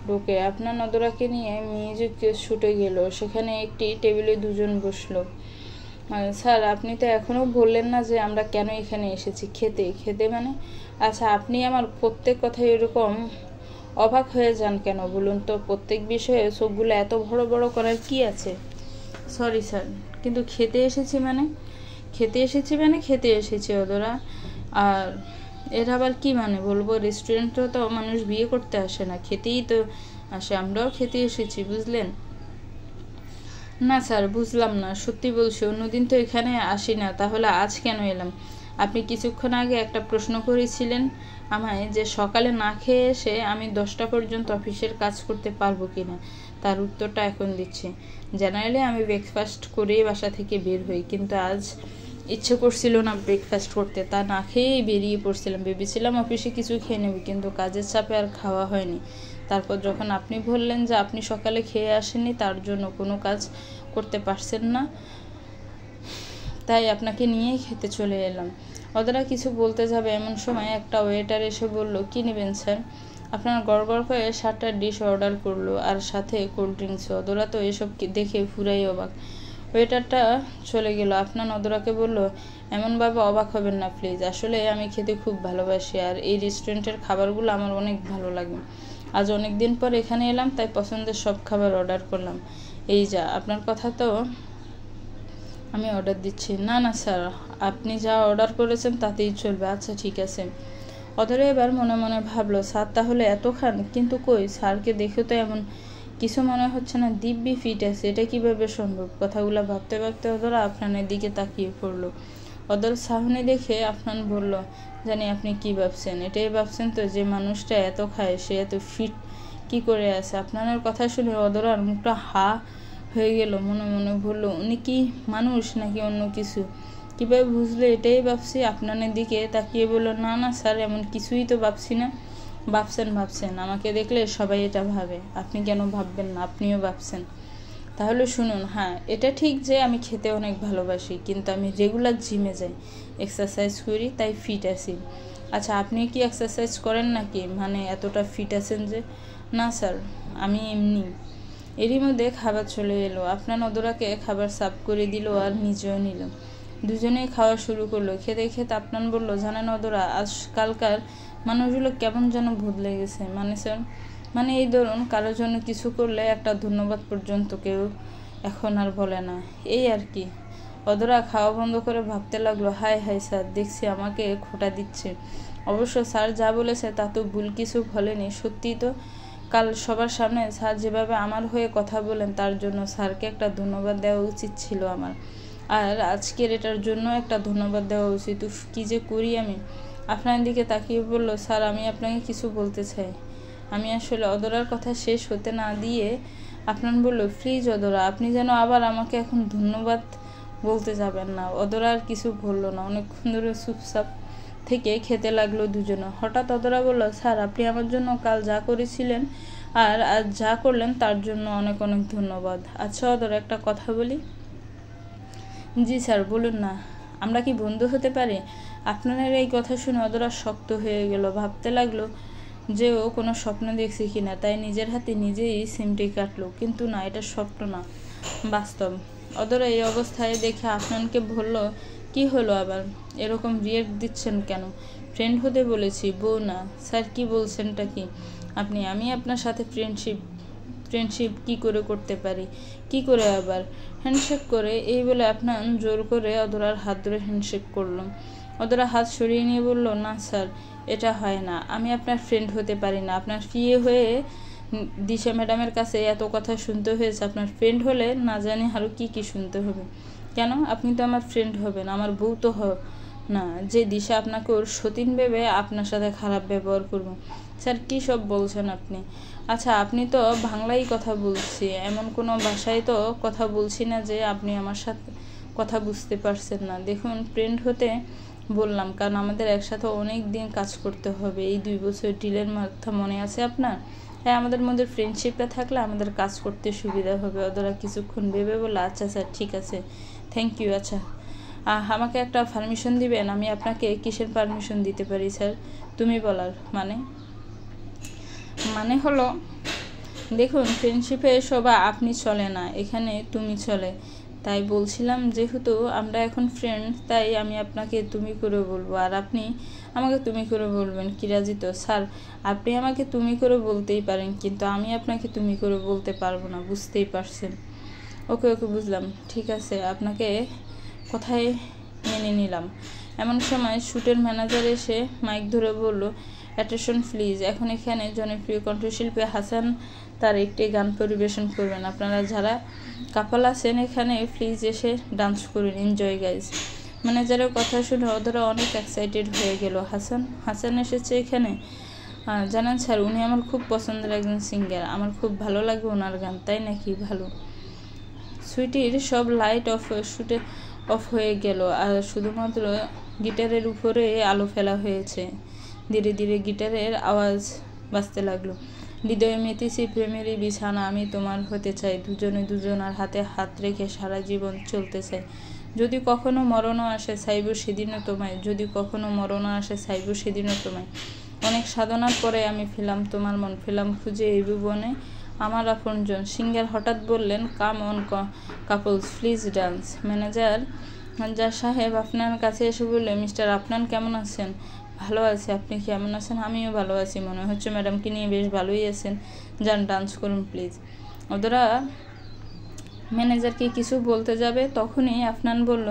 ঢুকে আফনান অদরাকে নিয়ে মিউজিক শুটে গেল। সেখানে একটি টেবিলে দুজন বসলো। স্যার, আপনি তো এখনো বললেন না যে আমরা কেন এখানে এসেছি। খেতে। খেতে মানে? আচ্ছা, আপনি আমার প্রত্যেক কথায় এরকম অবাক হয়ে যান কেন বলুন তো? প্রত্যেক বিষয়ে চোখগুলো এত বড় বড় করার কি আছে? সরি স্যার, কিন্তু খেতে এসেছি মানে? খেতে এসেছি অদরা। আর এর আবার কি মানে বলবো? রেস্টুরেন্টেও তো মানুষ বিয়ে করতে আসে না, খেতেই তো আসে। আমরাও খেতে এসেছি, বুঝলেন? না স্যার, বুঝলাম না। সত্যি বলছি, অন্যদিন তো এখানে আসি না, তাহলে আজ কেন এলাম? আপনি কিছুক্ষণ আগে একটা প্রশ্ন করেছিলেন আমায় যে সকালে না খেয়ে এসে আমি 10টা পর্যন্ত অফিসের কাজ করতে পারবো কিনা। তার উত্তরটা এখন দিচ্ছি। জেনারেলি আমি ব্রেকফাস্ট করেই বাসা থেকে বের হই, কিন্তু আজ ইচ্ছে করছিল না ব্রেকফাস্ট করতে, তা না খেয়েই বেরিয়ে পড়ছিলাম। ভেবেছিলাম অফিসে কিছু খেয়ে নেব, কিন্তু কাজের চাপে আর খাওয়া হয়নি। তারপর যখন আপনি বললেন যে আপনি সকালে খেয়ে আসেননি, তার জন্য কোনো কাজ করতে পারছেন না, তাই আপনাকে নিয়েই খেতে চলে এলাম। অদরা কিছু বলতে যাবে এমন সময় একটা ওয়েটার এসে বলল, কি নেবেন স্যার? আপনার গড়গড় করে 7টা ডিশ অর্ডার করলো, আর সাথে কোল্ড ড্রিঙ্কসও। অদরা তো এসব দেখে পুরাই অবাক। ওয়েটারটা চলে গেল। আফনান অদরাকে বলল, এমনভাবে অবাক হবেন না প্লিজ। আসলে আমি খেতে খুব ভালোবাসি, আর এই রেস্টুরেন্টের খাবারগুলো আমার অনেক ভালো লাগে। আজ অনেক দিন পর এখানে এলাম, তাই পছন্দের সব খাবার অর্ডার করলাম। এই যা, আপনার কথা তো আমি অর্ডার দিচ্ছি। না না স্যার, আপনি যা অর্ডার করেছেন তাতেই চলবে। আচ্ছা ঠিক আছে। অদরা এবার মনে মনে ভাবলো, স্যার তাহলে এত খান? কিন্তু কই, স্যারকে দেখে তো এমন কিছু মনে হচ্ছে না। দিব্যি ফিট আছে, এটা কিভাবে সম্ভব? কথাগুলো ভাবতে ভাবতে অদরা আফনানের দিকে তাকিয়ে পড়লো। অদর সাহনি দেখে আফনান বলল, জানি আপনি কি ভাবছেন। এটাই ভাবছেন তো যে মানুষটা এত খায় সে এত ফিট কি করে আছে? আফনানের কথা শুনে অদরার মুখটা হা হয়ে গেল। মনে মনে বলল, উনি কি মানুষ নাকি অন্য কিছু? কীভাবে বুঝলো? এটাই ভাবছি। আফনানের দিকে তাকিয়ে বলল, না না স্যার, এমন কিছুই তো ভাবছি না। ভাবছেন। আমাকে দেখলে সবাই এটা ভাবে। আপনি কেন ভাববেন না? আপনিও ভাবছেন। তাহলে শুনুন, হ্যাঁ এটা ঠিক যে আমি খেতে অনেক ভালোবাসি, কিন্তু আমি রেগুলার জিমে যাই, এক্সারসাইজ করি, তাই ফিট আছি। আচ্ছা, আপনি কি এক্সারসাইজ করেন নাকি? মানে এতটা ফিট আছেন যে? না স্যার, আমি এমনি। এরই মধ্যে খাবার চলে এলো। আফনান অদরাকে খাবার সার্ভ করে দিল আর নিজেও নিল। দুজনেই খাওয়া শুরু করলো। খেতে খেতে আফনান বলল, জানেন অদরা, আজকালকার মানুষগুলো কেমন যেন বদলে গেছে। মানে স্যার? মানে এই ধরুন, কারোর জন্য কিছু করলে একটা ধন্যবাদ পর্যন্ত কেউ এখন আর বলে না, এই আর কি। অদরা খাওয়া বন্ধ করে ভাবতে লাগলো, হায় হায় স্যার, দেখছি আমাকে খোঁটা দিচ্ছে। অবশ্য স্যার যা বলেছে তা তো ভুল কিছু বলেনি। সত্যিই তো, কাল সবার সামনে স্যার যেভাবে আমার হয়ে কথা বলেন, তার জন্য স্যারকে একটা ধন্যবাদ দেওয়া উচিত ছিল আমার। আর আজকের এটার জন্য একটা ধন্যবাদ দেওয়া উচিত। কী যে করি আমি। আপনার দিকে তাকিয়ে বলল, স্যার আমি আপনাকে কিছু বলতে চাই। আমি আসলে অদরার কথা শেষ হতে না দিয়ে আপনার বলল, প্লিজ অদরা, আপনি যেন আবার আমাকে এখন ধন্যবাদ বলতে যাবেন না। অদরা আর কিছু বললো না। অনেকক্ষণ ধরে চুপচাপ থেকে খেতে লাগলো দুজনে। হঠাৎ অদরা বলল, স্যার আপনি আমার জন্য কাল যা করেছিলেন আর আজ যা করলেন তার জন্য অনেক অনেক ধন্যবাদ। আচ্ছা অদরা, একটা কথা বলি। জি স্যার, বলুন না। আমরা কি বন্ধু হতে পারি? আপনার এই কথা শুনে অদরা শক্ত হয়ে গেল। ভাবতে লাগলো যে ও কোনো স্বপ্ন দেখছে কিনা, তাই নিজের হাতে নিজেই সিমটি কাটলো। কিন্তু না, এটা স্বপ্ন না, বাস্তব। অদরা এই অবস্থায় দেখে আফনানকে বলল, কি হলো আবার? এরকম রিয়েক্ট দিচ্ছেন কেন? ফ্রেন্ড হতে বলেছি, বউ না। স্যার কি বলছেনটা কি আপনি? আমি আপনার সাথে ফ্রেন্ডশিপ কি করে করতে পারি? কি করে আবার? হ্যান্ডশেক করে। এই বলে আপনার জোর করে অদরার হাত ধরে হ্যান্ডশেক করলাম। অদরা হাত সরিয়ে নিয়ে বলল, না স্যার, এটা হয় না। আমি আপনার ফ্রেন্ড হতে পারি না। আপনার ফিয়ে হয়ে দিশা ম্যাডামের কাছে এত কথা শুনতে হয়েছে। আপনার ফ্রেন্ড হলে না জানি আরও কি কি শুনতে হবে। কেন? আপনি তো আমার ফ্রেন্ড হবেন, আমার বউ তো না যে দিশা আপনাকে ওর সতীন ভেবে আপনার সাথে খারাপ ব্যবহার করবো। স্যার কী সব বলছেন আপনি? আচ্ছা আপনি তো বাংলাই কথা বলছি, এমন কোনো ভাষায় তো কথা বলছি না যে আপনি আমার সাথে কথা বুঝতে পারছেন না। দেখুন ফ্রেন্ড হতে বললাম কারণ আমাদের একসাথে অনেক দিন কাজ করতে হবে। এই 2 বছর ডিলের মাথা মনে আছে আপনার? হ্যাঁ, আমাদের মধ্যে ফ্রেন্ডশিপটা থাকলে আমাদের কাজ করতে সুবিধা হবে। ওরা কিছুক্ষণ ভেবে বলে আচ্ছা স্যার ঠিক আছে, থ্যাংক ইউ। আচ্ছা আমাকে একটা পারমিশন দিবেন? আমি আপনাকে কিসের পারমিশন দিতে পারি স্যার? তুমি বলার মানে হলো দেখুন ফ্রেন্ডশিপে সবাই আপনি চলে না, এখানে তুমি চলে। তাই বলছিলাম যেহেতু আমরা এখন ফ্রেন্ড তাই আমি আপনাকে তুমি করে বলবো আর আপনি আমাকে তুমি করে বলবেন। কি রাজি তো? স্যার আপনি আমাকে তুমি করে বলতেই পারেন কিন্তু আমি আপনাকে তুমি করে বলতে পারবো না, বুঝতেই পারছেন? ওকে বুঝলাম, ঠিক আছে, আপনাকে কথায় মেনে নিলাম। এমন সময় শ্যুটের ম্যানেজার এসে মাইক ধরে বলল, অ্যাটেনশন প্লিজ, এখন এখানে জনপ্রিয় কণ্ঠশিল্পী হাসান তার একটি গান পরিবেশন করবেন। আপনারা যারা কাপল আছেন এখানে প্লিজ এসে ডান্স করুন, এনজয় গাইজ। ম্যানেজারের কথা শুনে ওরা অনেক এক্সাইটেড হয়ে গেল। হাসান এসেছে এখানে? জানেন স্যার উনি আমার খুব পছন্দের একজন সিঙ্গার, আমার খুব ভালো লাগে ওনার গান। তাই নাকি? ভালো। সুইটির সব লাইট অফ হয়ে গেল আর শুধুমাত্র গিটারের উপরে আলো ফেলা হয়েছে। ধীরে ধীরে গিটারের আওয়াজ বাজতে লাগলো। হৃদয়ে মেতেছি প্রেমেরই বিছানা, আমি তোমার হতে চাই, দুজনে দুজনার হাতে হাত রেখে সারা জীবন চলতে চাই। যদি কখনো মরণও আসে চাইব সেদিনও তোমায়, যদি কখনো মরণও আসে চাইব সেদিনও তোমায়। অনেক সাধনার পরে আমি ফেলাম তোমার মন, ফেলাম খুঁজে এই ভুবনে আমার আপনজন। সিঙ্গার হঠাৎ বললেন, come on couples please dance. Manager সাহেব আপনার কাছে এসে বললে, মিস্টার আফনান কেমন আছেন? ভালো আছি, আপনি কেমন আছেন? আমিও ভালো আছি, মনে হচ্ছে ম্যাডামকে নিয়ে বেশ ভালোই আছেন, যান ডান্স করুন প্লিজ। ওরা ম্যানেজারকে কিছু বলতে যাবে তখনই আফনান বলল,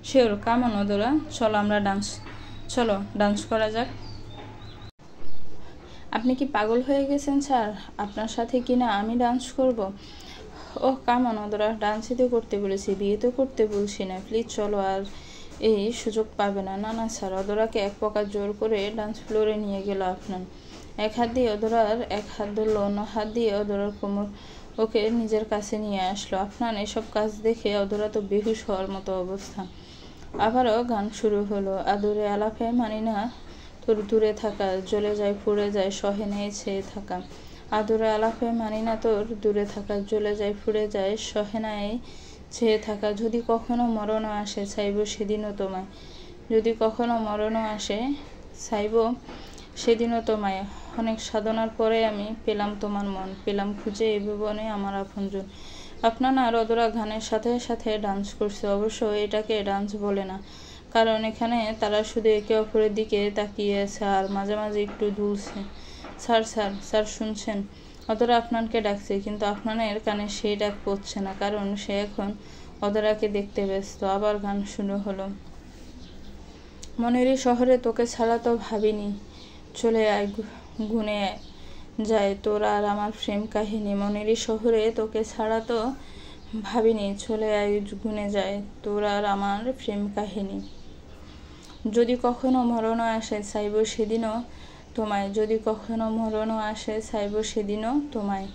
শিওর কাম অন ওরা, চলো ডান্স করা যাক। আপনি কি পাগল হয়ে গেছেন স্যার? আপনার সাথে কিনা আমি ডান্স করব? ওহ কাম অন ওরা, ডান্সই তো করতে বলেছি, বিয়ে তো করতে বলছি না, প্লিজ চলো, আর এই সুযোগ পাবে না। না স্যার, অদরাকে এক প্রকার জোর করে ডান্স ফ্লোরে নিয়ে গেল আফনান। এক হাত দিয়ে অদরার এক হাত ধরল, অন্য হাত দিয়ে অদরার কোমর ওকে নিজের কাছে নিয়ে আসলো। আফনান এসব কাজ দেখে অদরা তো বেহুশ হওয়ার মতো অবস্থা। আবারও গান শুরু হলো, আদরে আলাপে মানি না তোর দূরে থাকা, জ্বলে যায় পুড়ে যায় সহে নেই ছেয়ে থাকা। আদরে আলাপে মানি না তোর দূরে থাকা, জ্বলে যায় পুড়ে যায় সহে নাই ছেয়ে থাকা। যদি কখনো মরণও আসে চাইব সেদিনও তোমায়, যদি কখনো মরণও আসে চাইব সেদিনও তোমায়। অনেক সাধনার পরে আমি পেলাম তোমার মন, পেলাম খুঁজে এই ভুবনে আমার আপনজন। আপনার আর অদরা গানের সাথে সাথে ডান্স করছে। অবশ্য এটাকে ডান্স বলে না, কারণ এখানে তারা শুধু একে অপরের দিকে তাকিয়ে আছে আর মাঝে মাঝে একটু দুলছে। স্যার স্যার স্যার শুনছেন? অদরা আফনানকে ডাকছে কিন্তু আফনানের কানে সেই ডাক পড়ছে না, কারণ সে এখন অদরাকে দেখতে ব্যস্ত। আবার গান শুরু হলো, মনেরই শহরে তোকে ছাড়া তো ভাবিনি, চলে আয় গুনে যায় তোর আর আমার প্রেম কাহিনী। মনেরই শহরে তোকে ছাড়া তো ভাবিনি, চলে আয় গুনে যায় তোর আর আমার প্রেম কাহিনী। যদি কখনো মরণও আসে চাইব সেদিনও তোমায়, যদি কখনো মরণও আসে চাইব সেদিনও তোমায়।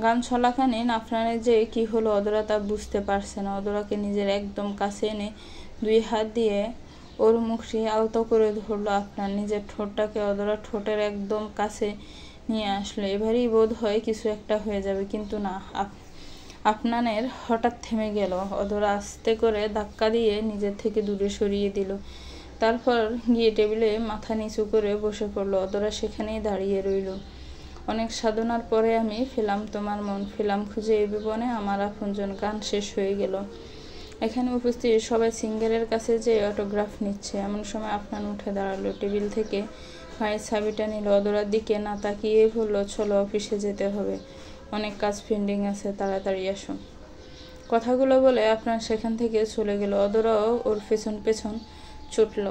গান চলাকালীন আফনানের যে কি হলো অদরা তা বুঝতে পারছে না। অদরাকে নিজের একদম কাছে এনে 2 হাত দিয়ে ওর মুখটি আলতো করে ধরলো আফনান। নিজের ঠোঁটটাকে অদরা ঠোঁটের একদম কাছে নিয়ে আসলো। এবারেই বোধ হয় কিছু একটা হয়ে যাবে, কিন্তু না, আফনানের হঠাৎ থেমে গেল। অদরা আস্তে করে ধাক্কা দিয়ে নিজের থেকে দূরে সরিয়ে দিল, তারপর গিয়ে টেবিলে মাথা নিচু করে বসে পড়ল। অদরা সেখানেই দাঁড়িয়ে রইল। অনেক সাধনার পরে আমি ফেলাম তোমার মন, ফেলাম খুঁজে এই ভুবনে আমার আপনজন। গান শেষ হয়ে গেল। এখানে উপস্থিত সবাই সিঙ্গারের কাছে যে অটোগ্রাফ নিচ্ছে। এমন সময় আফনান উঠে দাঁড়ালো, টেবিল থেকে মায়ের চাবিটা নিল, অদরার দিকে না তাকিয়েই বলল, চলো অফিসে যেতে হবে, অনেক কাজ পেন্ডিং আছে, তাড়াতাড়ি আসো। কথাগুলো বলে আফনান সেখান থেকে চলে গেল। অদরাও ওর পেছন পেছন ছুটল।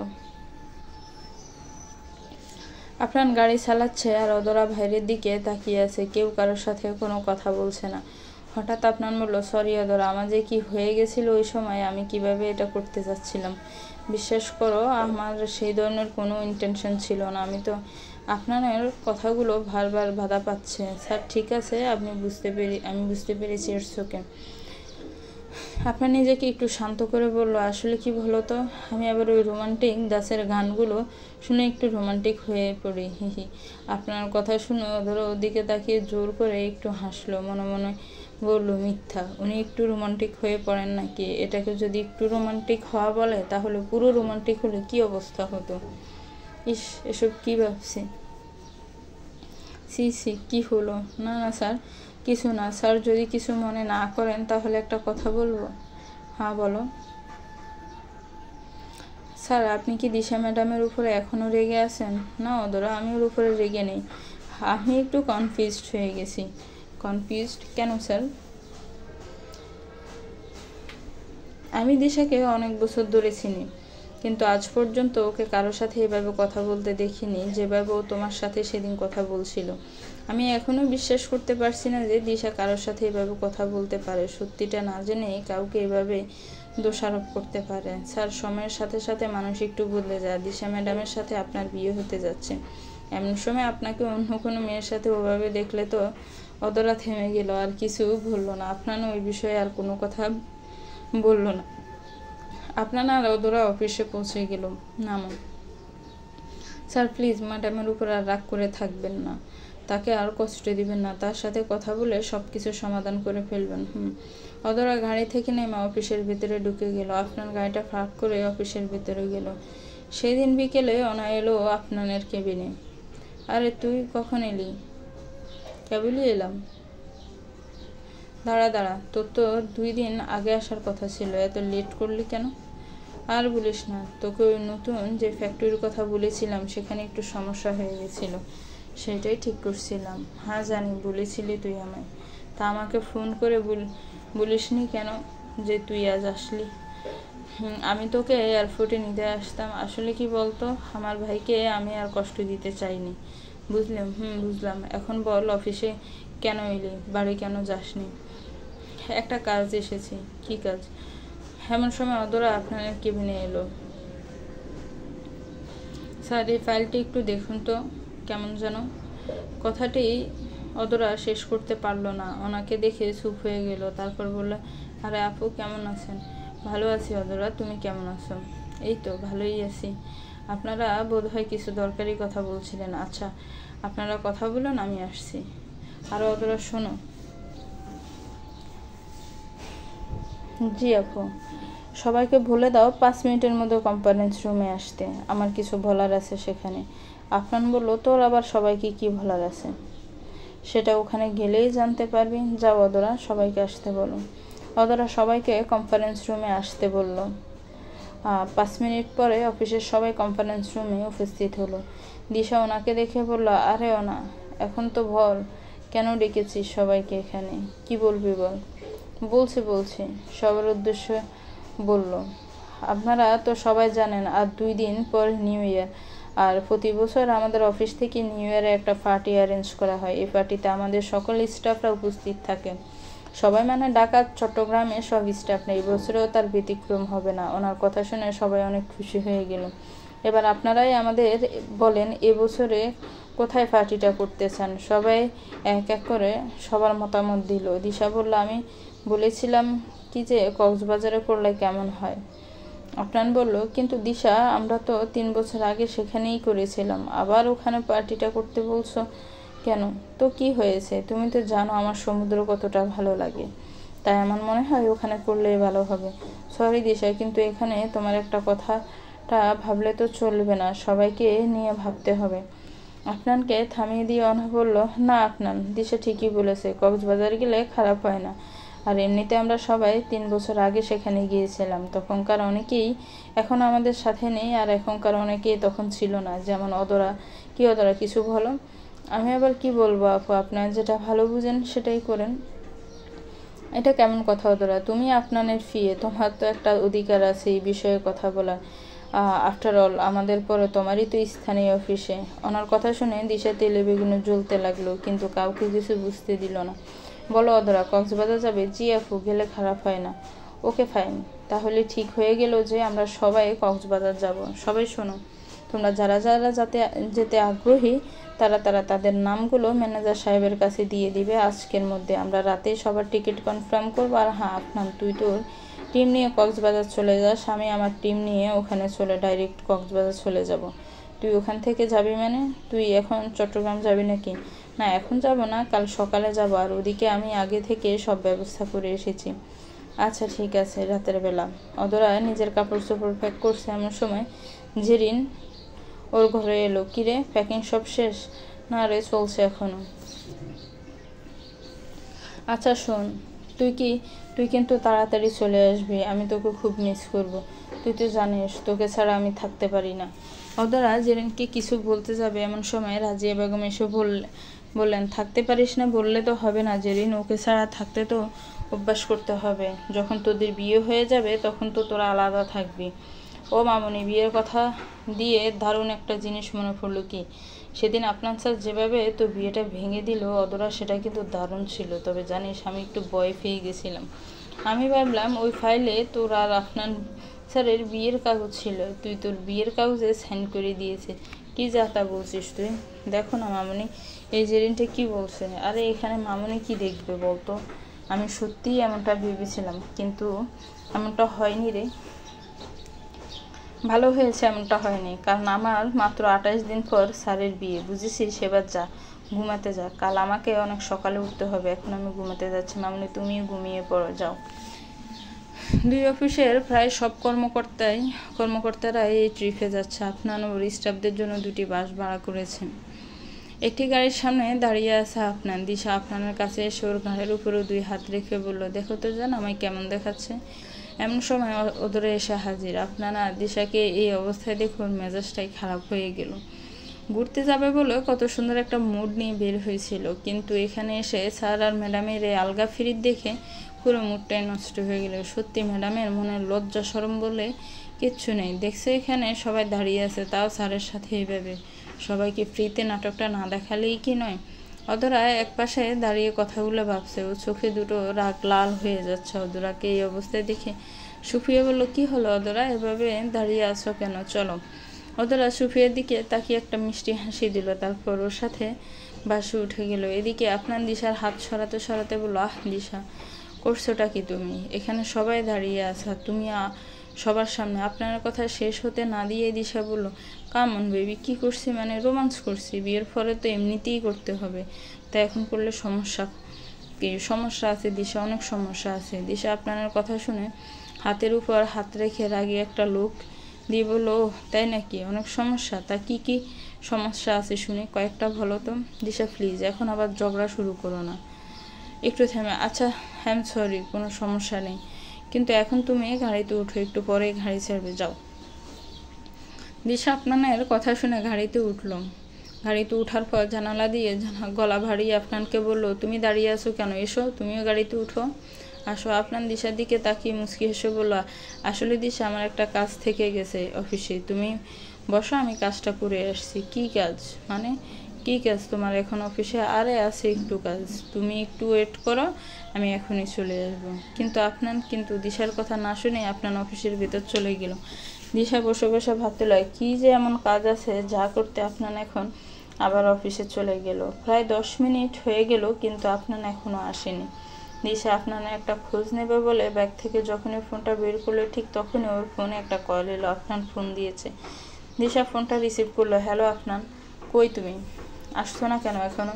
আফনান গাড়ি চালাচ্ছে আর অদরা বাইরের দিকে তাকিয়ে আছে, কেউ কারোর সাথে কোনো কথা বলছে না। হঠাৎ আপনার বলল, সরি অদরা, আমার যে কি হয়ে গেছিল ওই সময়, আমি কিভাবে এটা করতে যাচ্ছিলাম। বিশ্বাস করো, আমার সেই ধরনের কোনো ইন্টেনশন ছিল না। আমি আপনার কথাগুলো বারবার বাধা পাচ্ছে। স্যার ঠিক আছে, আমি বুঝতে পেরেছি, ইটস ওকে। আপনার নিজেকে একটু শান্ত করে বলল, আসলে কি বলো তো, আমি আবার ওই রোমান্টিক দাসের গানগুলো শুনে একটু রোমান্টিক হয়ে পড়ি। হিহি। আপনার কথা শুনে ধরো ওদিকে তাকিয়ে জোর করে একটু হাসলো, মনে মনে বলল, মিথ্যা, উনি একটু রোমান্টিক হয়ে পড়েন নাকি? এটাকে যদি একটু রোমান্টিক হওয়া বলে, তাহলে পুরো রোমান্টিক হলে কি অবস্থা হতো। ইস, এসব কি ভাবছি। সি কি হলো? না না স্যার, কিছু না। স্যার যদি কিছু মনে না করেন তাহলে একটা কথা বলবো। হ্যাঁ বলো। স্যার, আপনি কি দিশা ম্যাডামের উপরে এখনও রেগে আছেন? না অদরা, আমি ওর উপরে রেগে নেই। আমি একটু কনফিউজড হয়ে গেছি। কনফিউজড কেন স্যার? আমি দিশাকে অনেক বছর ধরে চিনি, কিন্তু আজ পর্যন্ত ওকে কারোর সাথে এভাবে কথা বলতে দেখিনি যেভাবে ও তোমার সাথে সেদিন কথা বলছিল। আমি এখনও বিশ্বাস করতে পারছি না যে দিশা কারোর সাথে এভাবে কথা বলতে পারে, সত্যিটা না জেনে কাউকে এভাবে দোষারোপ করতে পারে। স্যার, সময়ের সাথে সাথে মানুষ একটু বদলে যায়। দিশা ম্যাডামের সাথে আপনার বিয়ে হতে যাচ্ছে, এমন সময় আপনাকে অন্য কোনো মেয়ের সাথে ওভাবে দেখলে তো। অদরা থেমে গেল, আর কিছু বলল না। আপনার ওই বিষয়ে আর কোনো কথা বলল না। আপনার আর অদরা অফিসে পৌঁছে গেল। নামো। স্যার প্লিজ, ম্যাডামের উপর আর রাগ করে থাকবেন না, তাকে আর কষ্ট দিবেন না, তার সাথে কথা বলে সব কিছু সমাধান করে ফেলবেন। অদরা গাড়ি থেকে নেমে অফিসের ভিতরে ঢুকে গেল। আপনার গাড়িটা ফাঁক করে অফিসের ভিতরে গেল। সেদিন বিকেলে অনা এলো আপনার কেবিনে। আরে তুই কখন এলি? কেবলই এলাম। দাঁড়া, তোর তো 2 দিন আগে আসার কথা ছিল, এত লেট করলি কেন? আর বলিস না, তোকে ওই নতুন যে ফ্যাক্টরির কথা বলেছিলাম সেখানে একটু সমস্যা হয়ে গেছিল, সেটাই ঠিক করছিলাম। হ্যাঁ জানি, বলেছিলি তুই আমায়। তা আমাকে ফোন করে বলিসনি কেন যে তুই আজ আসলি? আমি তোকে এয়ারপোর্টে নিতে আসতাম। আসলে কি বলতো, আমার ভাইকে আমি আর কষ্ট দিতে চাইনি, বুঝলাম। বুঝলাম। এখন বল, অফিসে কেন এলি? বাড়ি কেন যাসনি? একটা কাজ এসেছি। কি কাজ? এমন সময় অদরা আপনার কেবিনে এলো। স্যার, এই ফাইলটি একটু দেখুন তো, কেমন যেন। কথাটি অদরা শেষ করতে পারল না, ওনাকে দেখে চুপ হয়ে গেল। তারপর বলল, আরে আপু, কেমন আছেন? ভালো আছি অদরা, তুমি কেমন আছো? এই তো ভালোই আছি। আপনারা বোধহয় কিছু দরকারি কথা বলছিলেন। আচ্ছা, আপনারা কথা বলুন, আমি আসছি। আর অদরা শোনো। জি আপু। সবাইকে বলে দাও 5 মিনিটের মধ্যে কনফারেন্স রুমে আসতে, আমার কিছু বলার আছে সেখানে। আফরান বলল, তোর আবার সবাইকে কি বলার আছে? সেটা ওখানে গেলেই জানতে পারবি। যাও অদরা, সবাইকে আসতে বলো। অদরা সবাইকে কনফারেন্স রুমে আসতে বলল। 5 মিনিট পরে অফিসের সবাই কনফারেন্স রুমে উপস্থিত হলো। দিশা ওনাকে দেখে বলল, আরে অনা, এখন তো বল, কেন ডেকেছিস সবাইকে এখানে? কি বলবি বল। বলছি সবার উদ্দেশ্যে বলল, আপনারা তো সবাই জানেন আর 2 দিন পর নিউ ইয়ার, আর প্রতি বছর আমাদের অফিস থেকে নিউ ইয়ারে একটা পার্টি অ্যারেঞ্জ করা হয়। এই পার্টিতে আমাদের সকল স্টাফরা উপস্থিত থাকে। সবাই মানে ঢাকা, চট্টগ্রামে সব স্টাফ নেই, বছরেও তার ব্যতিক্রম হবে না। ওনার কথা শুনে সবাই অনেক খুশি হয়ে গেল। এবার আপনারাই আমাদের বলেন, এবছরে কোথায় পার্টিটা করতে চান? সবাই এক এক করে সবার মতামত দিল। দিশা বলল, আমি বলেছিলাম কি যে কক্সবাজারে করলে কেমন হয়। আফরান বলল, কিন্তু দিশা, আমরা তো 3 বছর আগে সেখানেই করেছিলাম, আবার ওখানে পার্টিটা করতে বলছো কেন? তো কি হয়েছে? তুমি তো জানো আমার সমুদ্র কতটা ভালো লাগে, তাই আমার মনে হয় ওখানে করলেই ভালো হবে। সরি দিশা, কিন্তু এখানে তোমার একটা কথাটা ভাবলে তো চলবে না, সবাইকে নিয়ে ভাবতে হবে। আফনানকে থামিয়ে দিয়ে অনা বলল, না আফনান, দিশা ঠিকই বলেছে, কক্সবাজার গেলে খারাপ হয় না। আর এমনিতে আমরা সবাই 3 বছর আগে সেখানে গিয়েছিলাম, তখনকার অনেকেই এখন আমাদের সাথে নেই, আর এখনকার অনেকেই তখন ছিল না, যেমন অদরা। কি অদরা, কিছু বলো? আমি আবার কি বলবো আপু, আপনার যেটা ভালো বুঝেন সেটাই করেন। এটা কেমন কথা অদরা? তুমি আপনানের ফিয়ে, তোমার তো একটা অধিকার আছে এই বিষয়ে কথা বলার। আফটার অল আমাদের পরে তোমারই তো স্থানীয় অফিসে। ওনার কথা শুনে দিশা তেলে বেগুনে জ্বলতে লাগলো, কিন্তু কাউকে কিছু বুঝতে দিল না। বলো অধরা কক্সবাজার যাবে? জি আপু, গেলে খারাপ হয় না। ওকে ফাইন, তাহলে ঠিক হয়ে গেল যে আমরা সবাই কক্সবাজার যাব। সবাই শোনো, তোমরা যারা যারা যেতে আগ্রহী তারা তাদের নামগুলো ম্যানেজার সাহেবের কাছে দিয়ে দিবে আজকের মধ্যে। আমরা রাতে সবার টিকিট কনফার্ম করবো। আর হ্যাঁ আফনান, তুই তোর টিম নিয়ে কক্সবাজার চলে যাস, আমি আমার টিম নিয়ে ওখানে ডাইরেক্ট কক্সবাজার চলে যাব। তুই ওখান থেকে যাবি মানে? তুই এখন চট্টগ্রাম যাবি নাকি? না এখন যাব না, কাল সকালে যাব। আর ওদিকে আমি আগে থেকে সব ব্যবস্থা করে এসেছি। আচ্ছা ঠিক আছে। রাতের বেলা অধরা নিজের কাপড় চোপড় প্যাক করছে এমন সময় জেরিন ওর ঘরে এলো। কিরে, প্যাকিং সব শেষ? না রে, চলছে এখনো। আচ্ছা শোন, তুই কিন্তু তাড়াতাড়ি চলে আসবি, আমি তোকে খুব মিস করব। তুই তো জানিস তোকে ছাড়া আমি থাকতে পারি না। অধরা জেরিনকে কিছু বলতে যাবে এমন সময় রাজিয়া বেগম এসে বললেন, থাকতে পারিস না বললে তো হবে না জেরিন, ওকে ছাড়া থাকতে তো অভ্যাস করতে হবে। যখন তোদের বিয়ে হয়ে যাবে তখন তো তোরা আলাদা থাকবি। ও মামনি, বিয়ের কথা দিয়ে দারুণ একটা জিনিস মনে পড়লো। কি? সেদিন আপনার স্যার যেভাবে তো বিয়েটা ভেঙে দিল অধরা, সেটা কিন্তু দারুণ ছিল। তবে জানিস আমি একটু ভয় পেয়ে গেছিলাম। আমি ভাবলাম ওই ফাইলে তোর আর আপনার স্যারের বিয়ের কাগজ ছিল, তুই তোর বিয়ের কাগজে সাইন করে দিয়েছে। কি যা তা বলছিস তুই? দেখো না মামনি, এই জেরিনটা কি বলছে। আরে এখানে মামনি কি দেখবে বলতো? আমি সত্যিই এমনটা ভেবেছিলাম, কিন্তু এমনটা হয়নি রে। ভালো হয়েছে এমনটা হয়নি, কারণ আমার মাত্র 28 দিন পর স্যারের বিয়ে, বুঝেছিস? এবার যা, ঘুমাতে যা, কাল আমাকে অনেক সকালে উঠতে হবে। এখন আমি ঘুমাতে যাচ্ছি। মামনি তুমিও ঘুমিয়ে পড়ো, যাও। দুই অফিসের প্রায় সব কর্মকর্তারা এই ট্রিপে যাচ্ছে। আফনান ওর স্টাফদের জন্য 2টি বাস ভাড়া করেছেন। একটি গাড়ির সামনে দাঁড়িয়ে আছে আফনান। দিশা আফনানের কাছে এসে ওর ঘাড়ের উপরেও 2 হাত রেখে বলল, দেখো তো জান আমায় কেমন দেখাচ্ছে। এমন সময় ওদরে এসে হাজির। আফনান আর দিশাকে এই অবস্থায় দেখে ওর মেজাজটাই খারাপ হয়ে গেল। ঘুরতে যাবে বলে কত সুন্দর একটা মুড নিয়ে বের হয়েছিল, কিন্তু এখানে এসে স্যার আর ম্যাডামের এই আলগা ফিরিত দেখে পুরো মুডটাই নষ্ট হয়ে গেল। সত্যি ম্যাডামের মনে লজ্জা শরম বলে কিচ্ছু নেই। দেখছে এখানে সবাই দাঁড়িয়ে আছে, তাও স্যারের সাথে এইভাবে। সবাইকে ফ্রিতে নাটকটা না দেখালেই কি নয়? অধরা একপাশে দাঁড়িয়ে কথাগুলো ভাবছে, ও চোখে দুটো রাগ লাল হয়ে যাচ্ছে। অধরাকে এই অবস্থায় দেখে সুফিয়া বলল, কি হলো অধরা, এভাবে দাঁড়িয়ে আছো কেন? চলো। অধরা সুফিয়ার দিকে তাকিয়ে একটা মিষ্টি হাসি দিল, তারপর ওর সাথে বাসে উঠে গেল। এদিকে আপনার দিশার হাত সরাতে সরাতে বলল, আহ দিশা, করছোটা কি তুমি? এখানে সবাই দাঁড়িয়ে আছে, তুমি সবার সামনে। আপনার কথা শেষ হতে না দিয়ে দিশা বলল, কামন বেবি, কি করছি মানে? রোমান্স করছি। বিয়ের পরে তো এমনিতেই করতে হবে, তাই এখন করলে সমস্যা আছে দিশা, অনেক সমস্যা আছে। দিশা আপনার কথা শুনে হাতের উপর হাত রেখে রাগে একটা লোক দিয়ে বলল, ও তাই নাকি, অনেক সমস্যা? তা কি কি সমস্যা আছে শুনি, কয়েকটা বলো তো। দিশা প্লিজ এখন আবার ঝগড়া শুরু করো না, একটু থেমে। আচ্ছা হ্যাঁ সরি, কোনো সমস্যা নেই, কিন্তু এখন তুমি গাড়িতে উঠো, একটু পরে গাড়ি ছাড়বে, যাও। দিশা আপনানের কথা শুনে গাড়িতে উঠল। গাড়িতে উঠার পর জানালা দিয়ে গলা ভারিয়ে আপনানকে বলল, তুমি দাঁড়িয়ে আছো কেন? এসো, তুমিও গাড়িতে উঠো, আসো। আপনার দিশার দিকে তাকিয়ে মুচকি হেসে বলল, আসলে দিশা আমার একটা কাজ থেকে গেছে অফিসে, তুমি বসো, আমি কাজটা করে আসছি। কি কাজ মানে? কি কাজ তোমার এখন অফিসে? আরে আছে একটু কাজ, তুমি একটু ওয়েট করো, আমি এখনই চলে আসবো। কিন্তু দিশার কথা না শুনে আপনার অফিসের ভেতর চলে গেল। দিশা বসে বসে ভাবতে লাগে, কি যে এমন কাজ আছে যা করতে আপনার এখন আবার অফিসে চলে গেল। প্রায় 10 মিনিট হয়ে গেল, কিন্তু আপনার এখনো আসেনি। দিশা আপনার একটা খোঁজ নেবে বলে ব্যাগ থেকে যখনই ফোনটা বের করলো, ঠিক তখনই ওর ফোনে একটা কল এলো। আপনার ফোন দিয়েছে। দিশা ফোনটা রিসিভ করলো। হ্যালো আফনান, কই তুমি? আসছো না কেন এখনো?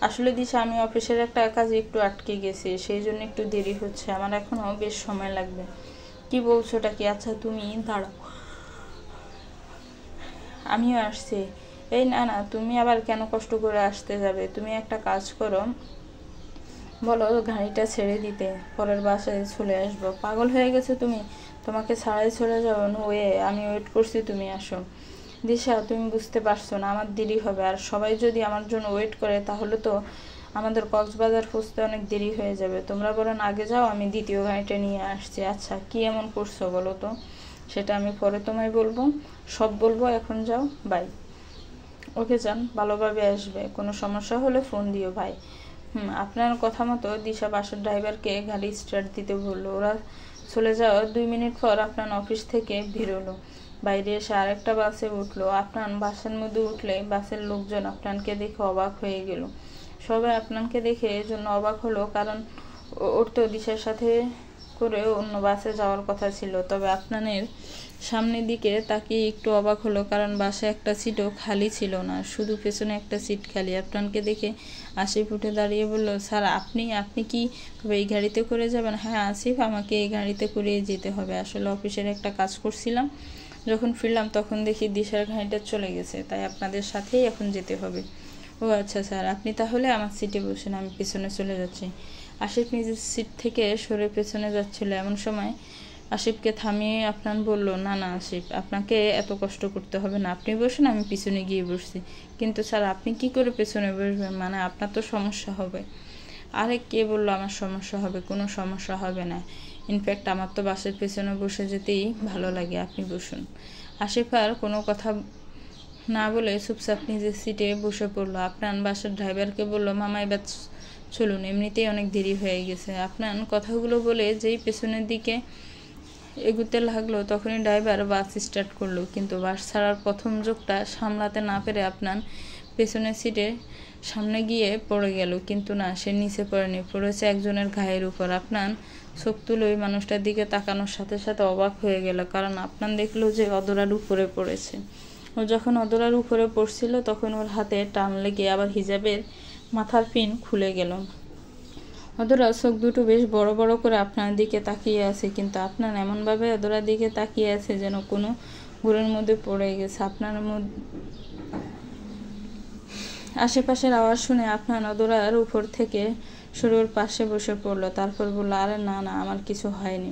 আসলে দিশা, আমি অফিসের একটা কাজে একটু আটকে গেছি, সেই জন্য একটু দেরি হচ্ছে, আমার এখনো বেশ সময় লাগবে। কি বলছো ওটা কি? আচ্ছা তুমি দাঁড়াও, আমিও আসছি। এই না না, তুমি আবার কেন কষ্ট করে আসতে যাবে? তুমি একটা কাজ করো, বলো গাড়িটা ছেড়ে দিতে, পরের বাসায় চলে আসবো। পাগল হয়ে গেছে তুমি? তোমাকে ছাড়াই চলে যাবো? আমি ওয়েট করছি, তুমি আসো। দিশা, তুমি বুঝতে পারছো না, আমার দেরি হবে, আর সবাই যদি আমার জন্য ওয়েট করে তাহলে তো আমাদের কক্সবাজার পৌঁছতে অনেক দেরি হয়ে যাবে। তোমরা বরং আগে যাও, আমি দ্বিতীয় গাড়িটা নিয়ে আসছি। আচ্ছা কি এমন করছো বলো তো? সেটা আমি পরে তোমায় বলবো, সব বলবো, এখন যাও, বাই। ওকে যান, ভালোভাবে আসবে, কোনো সমস্যা হলে ফোন দিও ভাই। আপনার কথা মতো দিশা বাসের ড্রাইভারকে গাড়ি স্টার্ট দিতে বললো। ওরা চলে যাওয়ার 2 মিনিট পর আপনার অফিস থেকে বেরোলো। বাইরে এসে আরেকটা বাসে উঠলো। আপনার বাসের মধ্যে উঠলে বাসের লোকজন আপনাকে দেখে অবাক হয়ে গেল। সবাই আপনাকে দেখে এজন্য অবাক হলো, কারণ ওর তো দিশার সাথে করে অন্য বাসে যাওয়ার কথা ছিল। তবে আপনাদের সামনের দিকে তাকিয়ে একটু অবাক হলো, কারণ বাসে একটা সিটও খালি ছিল না, শুধু পেছনে একটা সিট খালি। আপনাকে দেখে আসিফ উঠে দাঁড়িয়ে বলল, স্যার আপনি কি এই গাড়িতে করে যাবেন? হ্যাঁ আসিফ, আমাকে এই গাড়িতে করে যেতে হবে। আসলে অফিসের একটা কাজ করছিলাম, যখন ফিরলাম তখন দেখি দিশার গাড়িটা চলে গেছে, তাই আপনাদের সাথেই এখন যেতে হবে। ও আচ্ছা স্যার, আপনি তাহলে আমার সিটে বসেন, আমি পেছনে চলে যাচ্ছি। আসিফ নিজের সিট থেকে সরে পেছনে যাচ্ছিল। এমন সময় আসিফকে থামিয়ে আপনার বলল, না আসিফ, আপনাকে এত কষ্ট করতে হবে না, আপনি বসুন, আমি পিছনে গিয়ে বসছি। কিন্তু স্যার আপনি কি করে পেছনে বসবেন? মানে আপনার তো সমস্যা হবে। আরে কে বললো আমার সমস্যা হবে? কোনো সমস্যা হবে না। ইনফ্যাক্ট আমার তো বাসের পেছনে বসে যেতেই ভালো লাগে, আপনি বসুন। আসিফ আর কোনো কথা না বলে চুপচাপ নিজের সিটে বসে পড়লো। আপনার বাসের ড্রাইভারকে বলল, মামা এবার চলুন, এমনিতেই অনেক দেরি হয়ে গেছে। আপনার কথাগুলো বলে যেই পেছনের দিকে এগুতে লাগলো, তখনই ড্রাইভার বাস স্টার্ট করলো। কিন্তু বাস ছাড়ার প্রথম যোগটা সামলাতে না পেরে আপনার পেছনের সিটে সামনে গিয়ে পড়ে গেল। কিন্তু না, সে নিচে পড়েনি, পড়েছে একজনের ঘায়ের উপর। আপনার চোখ তুলে ওই মানুষটার দিকে তাকানোর সাথে সাথে অবাক হয়ে গেল, কারণ আপনার দেখলো যে অদরার উপরে পড়েছে। ও যখন অদরার উপরে পড়ছিল তখন ওর হাতে টান লেগে আবার হিজাবের মাথার পিন খুলে গেল। অদরা চোখ দুটো বেশ বড় বড় করে আপনার দিকে তাকিয়ে আছে, কিন্তু আপনার এমনভাবে অদরার দিকে তাকিয়ে আছে যেন কোনো ঘোরের মধ্যে পড়ে গেছে। আপনার আশেপাশের আওয়াজ শুনে আপনার অদরার উপর থেকে শরীর পাশে বসে পড়লো। তারপর বলল, আরে না আমার কিছু হয়নি,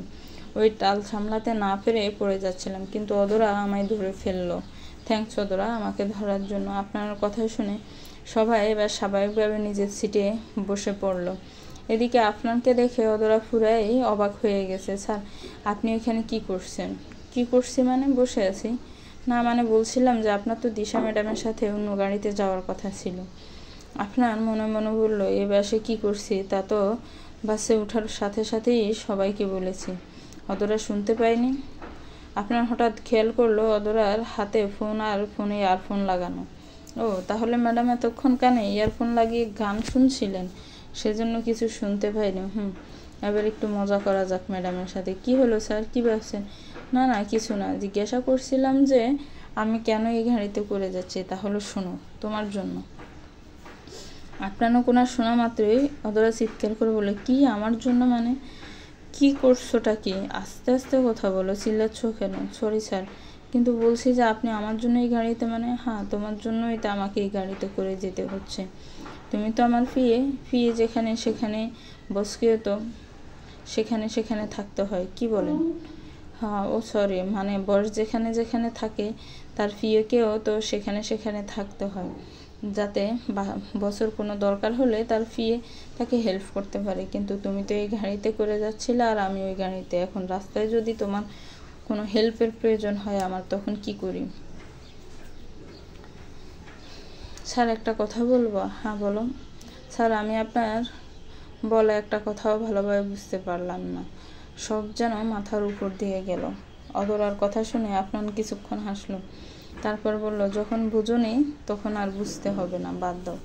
ওই টাল সামলাতে না পেরে পড়ে যাচ্ছিলাম, কিন্তু অদরা আমায় ধরে ফেললো। থ্যাঙ্কস অদরা, আমাকে ধরার জন্য। আপনার কথা শুনে সবাই এবার স্বাভাবিকভাবে নিজের সিটে বসে পড়ল। এদিকে আপনাকে দেখে অদরা পুরাই অবাক হয়ে গেছে। স্যার আপনি এখানে কি করছেন? কি করছি মানে? বসে আছি। না মানে বলছিলাম যে আপনার তো দিশা ম্যাডামের সাথে অন্য গাড়িতে যাওয়ার কথা ছিল। আপনার মনে মনে বলল, এ বাসে কি করছি তা তো বাসে ওঠার সাথে সাথেই সবাইকে বলেছি, অদরা শুনতে পাইনি। আপনার হঠাৎ খেয়াল করলো অদরার হাতে ফোন, আর ফোনে ইয়ারফোন লাগানো। ও তাহলে ম্যাডাম এতক্ষণ কানে ইয়ারফোন লাগিয়ে গান শুনছিলেন, সেজন্য কিছু শুনতে পাইনি। এবার একটু মজা করা যাক ম্যাডামের সাথে। কি হলো স্যার, কি ভাবছেন? না কিছু না, জিজ্ঞাসা করছিলাম যে আমি কেন এই গাড়িতে করে যাচ্ছি। তাহলে শোনো, তোমার জন্য। আপনারও কোনার শোনা মাত্রই অদরা চিৎকার করে বলে, কি আমার জন্য মানে? কি করছোটা কি? আস্তে আস্তে কথা বলো, চিল্লাচ্ছ কেন? সরি স্যার, কিন্তু বলছি যে আপনি আমার জন্য এই গাড়িতে, মানে হ্যাঁ তোমার জন্যই তো আমাকে এই গাড়িতে করে যেতে হচ্ছে। তুমি তো আমার ফিয়ে যেখানে সেখানে বসকেও তো সেখানে সেখানে থাকতে হয়, কি বলেন? হ্যাঁ ও সরি, মানে বস যেখানে যেখানে থাকে তার ফিয়েকেও তো সেখানে সেখানে থাকতে হয়, যাতে বছর কোনো দরকার হলে তার ফিয়ে তাকে হেল্প করতে পারে। কিন্তু তুমি তো এই গাড়িতে করে যাচ্ছিলে আর আমি ওই গাড়িতে। এখন রাস্তায় যদি তোমার কোনো হেল্পের প্রয়োজন হয় আমার, তখন কি করি? স্যার একটা কথা বলবো? হ্যাঁ বলো। স্যার আমি আপনার বলা একটা কথাও ভালোভাবে বুঝতে পারলাম না, সব যেন মাথার উপর দিয়ে গেল। অদরার কথা শুনে আপনার কিছুক্ষণ হাসলো, তারপর বলল, যখন বুঝোনি তখন আর বুঝতে হবে না, বাদ দাও।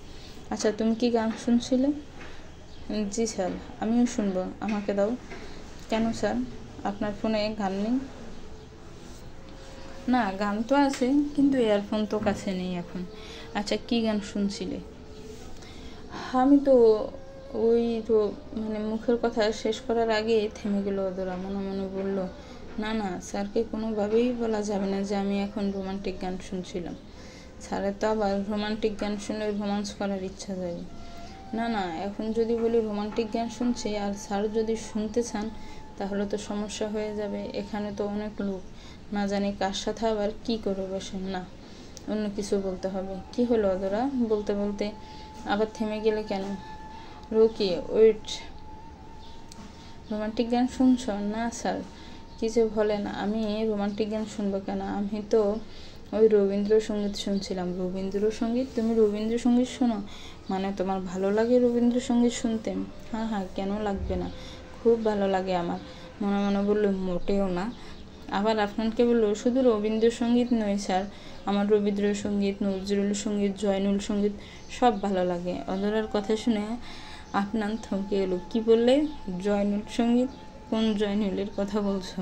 আচ্ছা তুমি কি গান শুনছিলে? জি স্যার, আমিও শুনবো, আমাকে দাও। কেন স্যার, আপনার ফোনে গান নেই? না গান তো আছে, কিন্তু ইয়ারফোন তো কাছে নেই এখন। আচ্ছা কি গান শুনছিলে? আমি তো ওই তো মানে মুখের কথা শেষ করার আগে থেমে গেল অদরা। মনে মনে বলল, না স্যারকে কোনোভাবেই বলা যাবে না যে আমি এখন রোমান্টিক গান শুনছিলাম। স্যারের তো আবার রোমান্টিক গান শুনলে রোমান্স করার ইচ্ছা যাবে। না এখন যদি বলি রোমান্টিক গান শুনছি আর স্যার যদি শুনতে চান তাহলে তো সমস্যা হয়ে যাবে। এখানে তো অনেক লোক, না জানি কার সাথে আবার কি করে বসেন। না অন্য কিছু বলতে হবে। কি হলো অদরা? বলতে বলতে আবার থেমে গেলে কেন? রকি ওয়েট, রোমান্টিক গান শুনছ? না স্যার, কি যে বলেন, আমি রোমান্টিক গান শুনবো কেন? আমি তো ওই রবীন্দ্রসঙ্গীত শুনছিলাম। রবীন্দ্রসঙ্গীত? তুমি রবীন্দ্রসঙ্গীত শোনো? মানে তোমার ভালো লাগে রবীন্দ্রসঙ্গীত শুনতে? হ্যাঁ হ্যাঁ, কেন লাগবে না, খুব ভালো লাগে আমার। মনে মনে বললো মোটেও না। আবার আফনানকে বললো শুধু রবীন্দ্রসঙ্গীত নয় স্যার, আমার রবীন্দ্রসঙ্গীত, নজরুল সঙ্গীত, জয়নুল সঙ্গীত সব ভালো লাগে। অধরার কথা শুনে আফনান থমকে এলো। কি বললে? জয়নুল সঙ্গীত? কোন জয়নুলের কথা বলছো?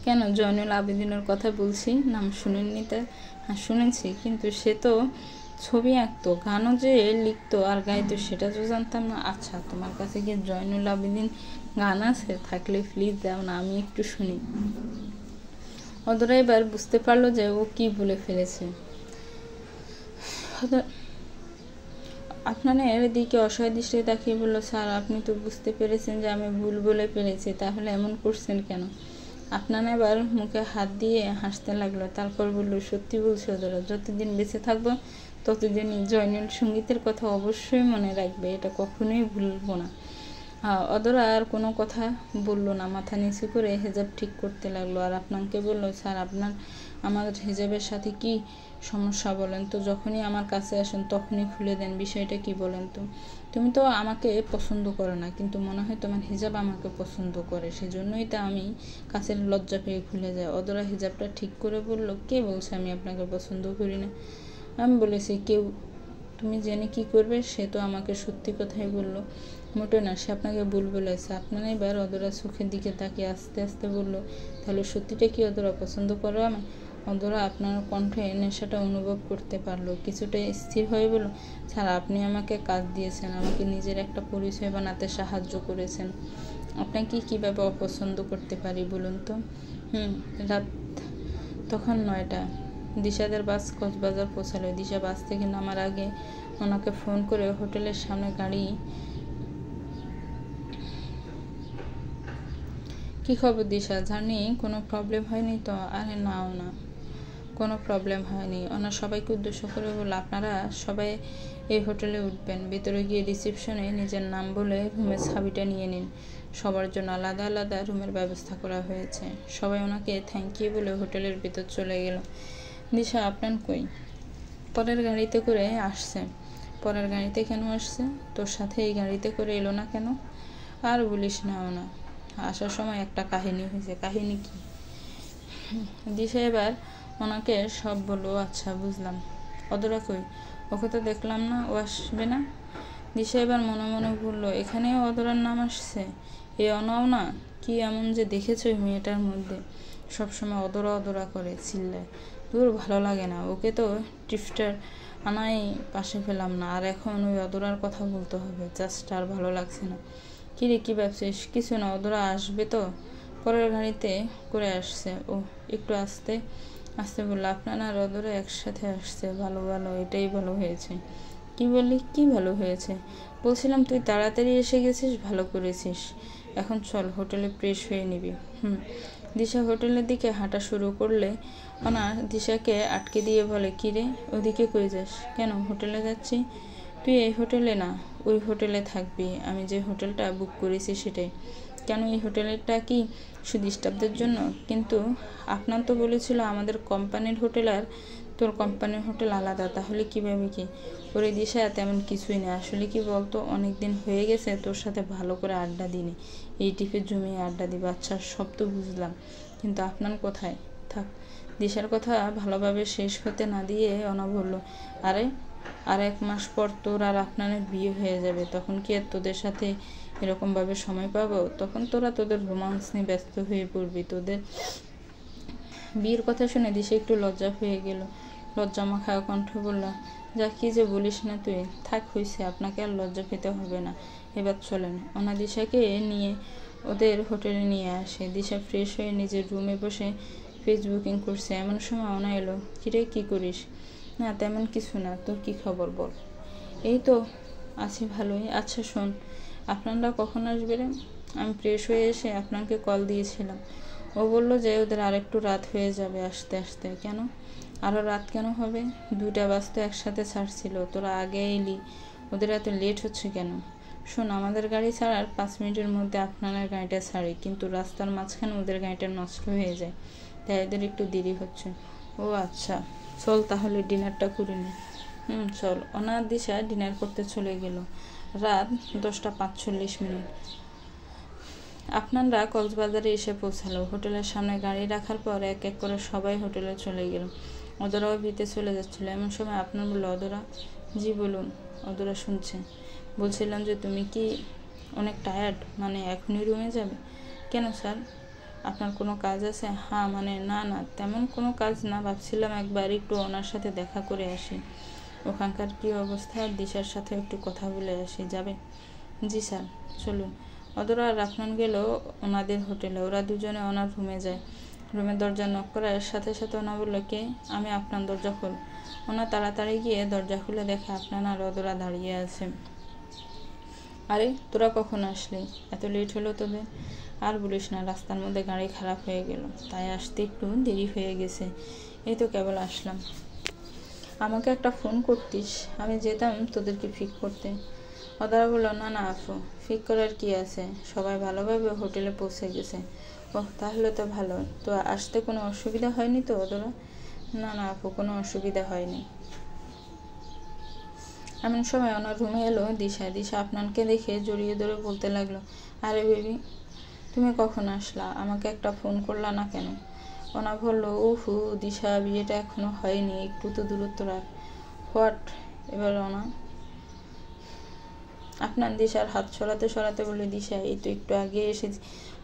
কেন, জয়নুল আবেদিনের কথা বলছি, নাম শুনেননি? তা হ্যাঁ শুনেছি, কিন্তু সে তো ছবি আঁকতো, গানও যে লিখতো আর গাইতো সেটা তো জানতাম না। আচ্ছা, তোমার কাছে কি জয়নুল আবেদিন গান আছে? থাকলে প্লিজ দাও না, আমি একটু শুনি। অধরা এবার বুঝতে পারলো যে ও কি বলে ফেলেছে। আপনার দিকে অসহায় দৃষ্টিতে তাকিয়ে বলল, স্যার আপনি তো বুঝতে পেরেছেন যে আমি ভুল বলে ফেলেছি, তাহলে এমন করছেন কেন? আপনার এবার মুখে হাত দিয়ে হাসতে লাগলো। তারপর বলল, সত্যি বলছি অধরা, যতদিন বেঁচে থাকবো ততদিনই জয়নুল সঙ্গীতের কথা অবশ্যই মনে রাখবে, এটা কখনোই ভুলবো না। অধরা আর কোনো কথা বলল না, মাথা নিচু করে হেজাব ঠিক করতে লাগলো। আর আপনাকে বলল, স্যার আপনার আমার হেজাবের সাথে কি সমস্যা বলেন তো? যখনই আমার কাছে আসেন তখনই খুলে দেন, বিষয়টা কি বলেন তো? তুমি তো আমাকে পছন্দ করো না, কিন্তু মনে হয় তোমার হিজাব আমাকে পছন্দ করে, সেজন্যই তা আমি কাছের লজ্জা পেয়ে খুলে যায়। অধরা হিজাবটা ঠিক করে বলল, কে বলছে আমি আপনাকে পছন্দ করি না? আমি বলেছি কেউ, তুমি জেনে কি করবে? সে তো আমাকে সত্যি কথাই বললো। মোটে না, সে আপনাকে ভুল বলেছে। আপনার এবার অধরা চোখের দিকে তাকিয়ে আস্তে আস্তে বলল, তাহলে সত্যিটা কি অধরা পছন্দ করো আমি? অধরা আপনার কণ্ঠে নেশাটা অনুভব করতে পারলো, কিছুটা স্থির হয়ে বলল, স্যার আপনি আমাকে কাজ দিয়েছেন, আমাকে নিজের একটা পরিচয় বানাতে সাহায্য করেছেন। আপনাকে কীভাবে অপছন্দ করতে পারি বলুন তো? রাত তখন 9টা। দিশাদের বাস কক্সবাজার পৌঁছালো। দিশা বাস থেকে নামার আগে ওনাকে ফোন করে হোটেলের সামনে গাড়ি। কি খবর দিশা, জার্নি কোনো প্রবলেম হয়নি তো? আরে নাও না, কোনো প্রবলেম হয়নি। ওনার সবাইকে উদ্দেশ্য করে বলল, আপনারা সবাই এই হোটেলে উঠবেন, ভেতরে গিয়ে রিসেপশনে নিজের নাম বলে রুমের চাবিটা নিয়ে নিন। সবার জন্য আলাদা আলাদা রুমের ব্যবস্থা করা হয়েছে। সবাই ওনাকে থ্যাংক ইউ বলে হোটেলের ভেতর চলে গেল। দিশা, আপনার কই? পরের গাড়িতে করে আসছে। পরের গাড়িতে কেন আসছে? তোর সাথে এই গাড়িতে করে এলো না কেন? আর বলিস না, না আসার সময় একটা কাহিনী হয়েছে। কাহিনী কি? দিশা এবার ওনাকে সব বললো। আচ্ছা বুঝলাম। অধরা কই? ওকে তো দেখলাম না, ও আসবে না? দিশা এবার মনে মনে বলল, এখানেও অধরার নাম আসছে। এ অনাও না, কি এমন যে দেখেছ ওই মেয়েটার মধ্যে? সবসময় অধরা অধরা করে চিল্লায়। দূর, ভালো লাগে না। ওকে তো টিফটার আনাই পাশে পেলাম না, আর এখন ওই অধরার কথা বলতে হবে। জাস্ট আর ভালো লাগছে না। কিরে, কি ভাবছিস? কিছু না, অধরা আসবে তো, পরের গাড়িতে করে আসছে। ও একটু আস্তে আস্তে বললো, আপনার আর অধরা একসাথে আসছে, ভালো ভালো, এটাই ভালো হয়েছে। কি বললি? কি ভালো হয়েছে? বলছিলাম তুই তাড়াতাড়ি এসে গেছিস, ভালো করেছিস। এখন চল, হোটেলে ফ্রেশ হয়ে নিবি। দিশা হোটেলের দিকে হাঁটা শুরু করলে ওনার দিশাকে আটকে দিয়ে বলে, কিরে ওদিকে কই যাস? কেন? হোটেলে যাচ্ছি। তুই এই হোটেলে না, ওই হোটেলে থাকবি, আমি যে হোটেলটা বুক করেছি সেটাই। কেন, এই হোটেলটা কি শুধু স্টাফদের জন্য? কিন্তু আপনার তো বলেছিল আমাদের কোম্পানির হোটেল আর তোর কোম্পানির হোটেল আলাদা, তাহলে কীভাবে কি? ওরে দিশা, তেমন কিছুই নেই। আসলে কি বলতো, অনেক দিন হয়ে গেছে তোর সাথে ভালো করে আড্ডা দিনি, এই টিপে জমিয়ে আড্ডা দিব। আচ্ছা সব তো বুঝলাম, কিন্তু আপনার কোথায়? থাক। দিশার কথা ভালোভাবে শেষ হতে না দিয়ে অনা বলল, আর 1 মাস পর তোর আর আপনার বিয়ে হয়ে যাবে, তখন কি আর তোদের সাথে এরকমভাবে সময় পাবো? তখন তোরা তোদের রোমান্স নিয়ে ব্যস্ত হয়ে পড়বি। তোদের বিয়ের কথা শুনে দিশা একটু লজ্জা হয়ে গেল। লজ্জা মাখা কণ্ঠ বলল, যা কি যে বলিস না তুই। থাক, হয়েছে, আপনাকে আর লজ্জা পেতে হবে না, এবার চলেন। ওনা দিশাকে নিয়ে ওদের হোটেলে নিয়ে আসে। দিশা ফ্রেশ হয়ে নিজের রুমে বসে ফেসবুকিং করছে। এমন সময় ওনা এলো। কিরে, কি করিস? না তেমন কিছু না, তোর কি খবর বল? এই তো আছি ভালোই। আচ্ছা শোন, আপনারা কখন আসবেন? আমি ফ্রেশ হয়ে এসে আপনাকে কল দিয়েছিলাম। ও বলল যে ওদের আরেকটু রাত হয়ে যাবে আসতে আসতে। কেন আরও রাত কেন হবে? 2টা বাস তো একসাথে ছাড়ছিল, তোরা আগে এলি, ওদের এত লেট হচ্ছে কেন? শোন, আমাদের গাড়ি ছাড়ার 5 মিনিটের মধ্যে আপনার গাড়িটা ছাড়ে, কিন্তু রাস্তার মাঝখানে ওদের গাড়িটা নষ্ট হয়ে যায়, তাই এদের একটু দেরি হচ্ছে। ও আচ্ছা, চল তাহলে ডিনারটা করে নে। চল। অনার দিশা ডিনার করতে চলে গেল। রাত 10:45। আপনারা কক্সবাজারে এসে পৌঁছালো। হোটেলের সামনে গাড়ি রাখার পর এক এক করে সবাই হোটেলে চলে গেল। অদরাও ভিতে চলে যাচ্ছিল। এমন সময় আপনার বলল, অদরা। জি বলুন। অদরা শুনছে। বলছিলাম যে তুমি কি অনেক টায়ার্ড, মানে এখনই রুমে যাবে? কেন স্যার, আপনার কোনো কাজ আছে? হ্যাঁ, মানে না তেমন কোনো কাজ না, ভাবছিলাম একবার একটু ওনার সাথে দেখা করে আসি, ওখানকার কী অবস্থা, দিশার সাথে একটু কথা বলে আসি। যাবে? জি স্যার, চলুন। অদরা আর রাফনান গেল ওনাদের হোটেলে। ওরা দুজনে ওনার রুমে যায়। রুমের দরজা নক করার সাথে সাথে ওনা বলল, কে? আমি। আপনার দরজা খোল। ওনা তাড়াতাড়ি গিয়ে দরজা খুলে দেখে আপনার আর অদরা দাঁড়িয়ে আছে। আরে তোরা কখন আসলি? এত লেট হলো তোদের? আর বলিস না, রাস্তার মধ্যে গাড়ি খারাপ হয়ে গেল, তাই আসতে একটু দেরি হয়ে গেছে। এই তো কেবল আসলাম। আমাকে একটা ফোন করতিস, আমি যেতাম তোদেরকে পিক করতে। অদরা বলল, না আপু, পিক করার কি আছে, সবাই ভালোভাবে হোটেলে পৌঁছে গেছে। ওহ, তাহলে তো ভালো। তো আসতে কোনো অসুবিধা হয়নি তো অদরা? না আপু, কোনো অসুবিধা হয়নি। এমন সময় ওনার রুমে এলো দিশা। দিশা আপনাকে দেখে জড়িয়ে ধরে বলতে লাগলো, আরে বেবি, তুমি কখন আসলা? আমাকে একটা ফোন করলা না কেন? ওনা বলল, উহু দিশা, বিয়েটা এখনো হয়নি, একটু তো দূরত্ব রাখ। হোয়াট? এবার ওনা আপনার দিশার হাত সরাতে বলে, দিশা, এই তো একটু আগে এসে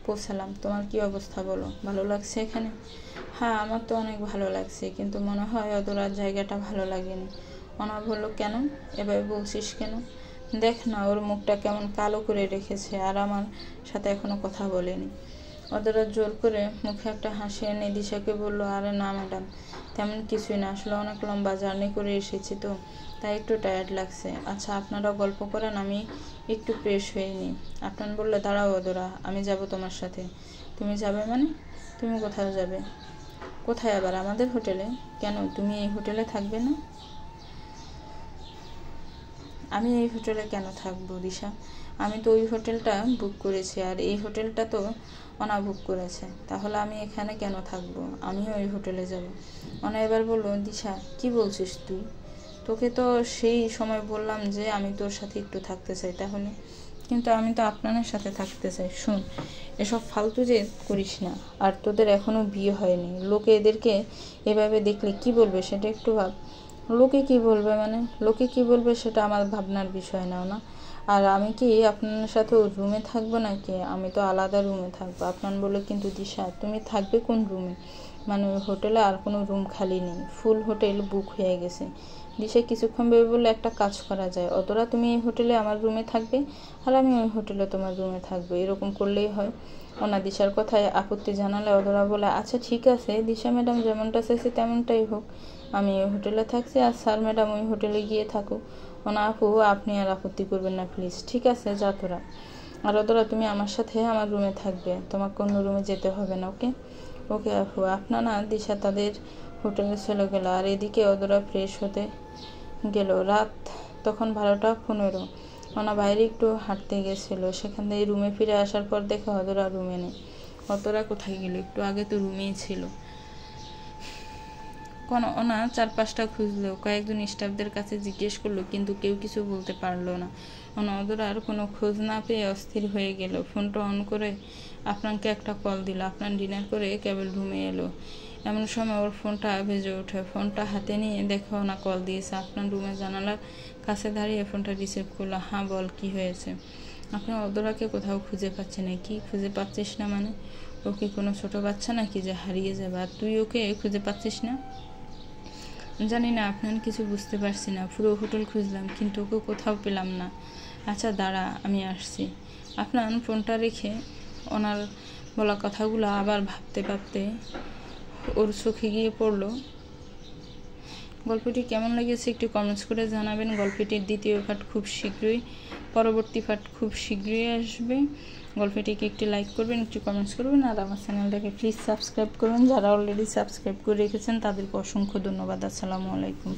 পৌঁছালাম, তোমার কি অবস্থা বলো? ভালো লাগছে এখানে? হ্যাঁ, আমার তো অনেক ভালো লাগছে, কিন্তু মনে হয় অদরার জায়গাটা ভালো লাগেনি। ওনা বলল, কেন? এভাবে বলছিস কেন? দেখ না, ওর মুখটা কেমন কালো করে রেখেছে, আর আমার সাথে এখনো কথা বলেনি। অদরা জোর করে মুখে একটা হাসি এনে দিশাকে বলল, আরে না ম্যাডাম, তেমন কিছুই না, আসলে অনেক লম্বা জার্নি করে এসেছি তো, তাই একটু টায়ার্ড লাগছে। আচ্ছা, আপনারা গল্প করেন, আমি একটু ফ্রেশ হয়ে নিই। আপনার বললে, দাঁড়াও অদরা, আমি যাব তোমার সাথে। তুমি যাবে মানে? তুমি কোথাও যাবে? কোথায় আবার? আমাদের হোটেলে। কেন, তুমি এই হোটেলে থাকবে না? আমি এই হোটেলে কেন থাকবো দিশা? আমি তো ওই হোটেলটা বুক করেছি, আর এই হোটেলটা তো ওনা বুক করেছে, তাহলে আমি এখানে কেন থাকবো? আমিও ওই হোটেলে যাব। ওনা এবার বলল, দিশা, কি বলছিস তুই? তোকে তো সেই সময় বললাম যে আমি তোর সাথে একটু থাকতে চাই, তাহলে? কিন্তু আমি তো আপনার সাথে থাকতে চাই। শুন, এসব ফালতু যে করিস না, আর তোদের এখনো বিয়ে হয়নি, লোকে এদেরকে এভাবে দেখলে কি বলবে সেটা একটু ভাব। লোকে কি বলবে মানে? লোকে কি বলবে সেটা আমার ভাবনার বিষয় নাও না। আর আমি কি আপনার সাথে রুমে থাকবো নাকি? আমি তো আলাদা রুমে থাকবো। আপনার বলে, কিন্তু দিশা, তুমি থাকবে কোন রুমে? মানে ওই হোটেলে আর কোনো রুম খালি নেই, ফুল হোটেল বুক হয়ে গেছে। দিশা কিছুক্ষণ ভেবে বললে, একটা কাজ করা যায়, অতরা তুমি এই হোটেলে আমার রুমে থাকবে, আর আমি ওই হোটেলে তোমার রুমে থাকবো, এরকম করলেই হয়। ওনা দিশার কথায় আপত্তি জানালে অদরা বলে, আচ্ছা ঠিক আছে, দিশা ম্যাডাম যেমনটা চাইছে তেমনটাই হোক, আমি এই হোটেলে থাকছি, আর স্যার ম্যাডাম ওই হোটেলে গিয়ে থাকুক। ওনা আপু, আপনি আর আপত্তি করবেন না প্লিজ। ঠিক আছে, যা তোরা। আর অদরা, তুমি আমার সাথে আমার রুমে থাকবে, তোমাকে অন্য রুমে যেতে হবে না। ওকে? ওকে আপু। আপনারা দিশা তাদের হোটেলে চলে গেল, আর এদিকে অদরা ফ্রেশ হতে গেল। রাত তখন 12:15। ওনা বাইরে একটু হাঁটতে গেছিল, সেখান থেকে রুমে ফিরে আসার পর দেখে অদরা রুমে নেই। অদরা কোথায় গেল? একটু আগে তো রুমেই ছিল। ওনা চারপাশটা খুঁজলো, কয়েকজন স্টাফদের কাছে জিজ্ঞেস করলো, কিন্তু কেউ কিছু বলতে পারলো না। ওনা অদরার কোনো খোঁজ না পেয়ে অস্থির হয়ে গেল। ফোনটা অন করে আপনাকে একটা কল দিল। আপনার ডিনার করে কেবল রুমে এলো, এমন সময় ওর ফোনটা ভেজে ওঠে। ফোনটা হাতে নিয়ে দেখো ওনা কল দিয়েছে। আপনার রুমে জানালার কাছে দাঁড়িয়ে ফোনটা রিসিভ করলো। হ্যাঁ বল, কি হয়েছে? আপনার অদরাকে কোথাও খুঁজে পাচ্ছে না। কি খুঁজে পাচ্ছিস না মানে? ও কি কোনো ছোটো বাচ্চা নাকি যে হারিয়ে যাবে, আর তুই ওকে খুঁজে পাচ্ছিস না? জানি না, আপনার কিছু বুঝতে পারছি না। পুরো হোটেল খুঁজলাম, কিন্তু ওকে কোথাও পেলাম না। আচ্ছা দাঁড়া, আমি আসছি। আপনার ফোনটা রেখে ওনার বলা কথাগুলো আবার ভাবতে ওর চোখে গিয়ে পড়লো। গল্পটি কেমন লেগেছে একটু কমেন্টস করে জানাবেন। গল্পটির দ্বিতীয় পার্ট খুব শীঘ্রই, পরবর্তী পার্ট খুব শীঘ্রই আসবে। গল্পটিকে একটি লাইক করবেন, একটু কমেন্টস করবেন, আর আমার চ্যানেলটাকে প্লিজ সাবস্ক্রাইব করবেন। যারা অলরেডি সাবস্ক্রাইব করে রেখেছেন তাদেরকে অসংখ্য ধন্যবাদ। আসসালামু আলাইকুম।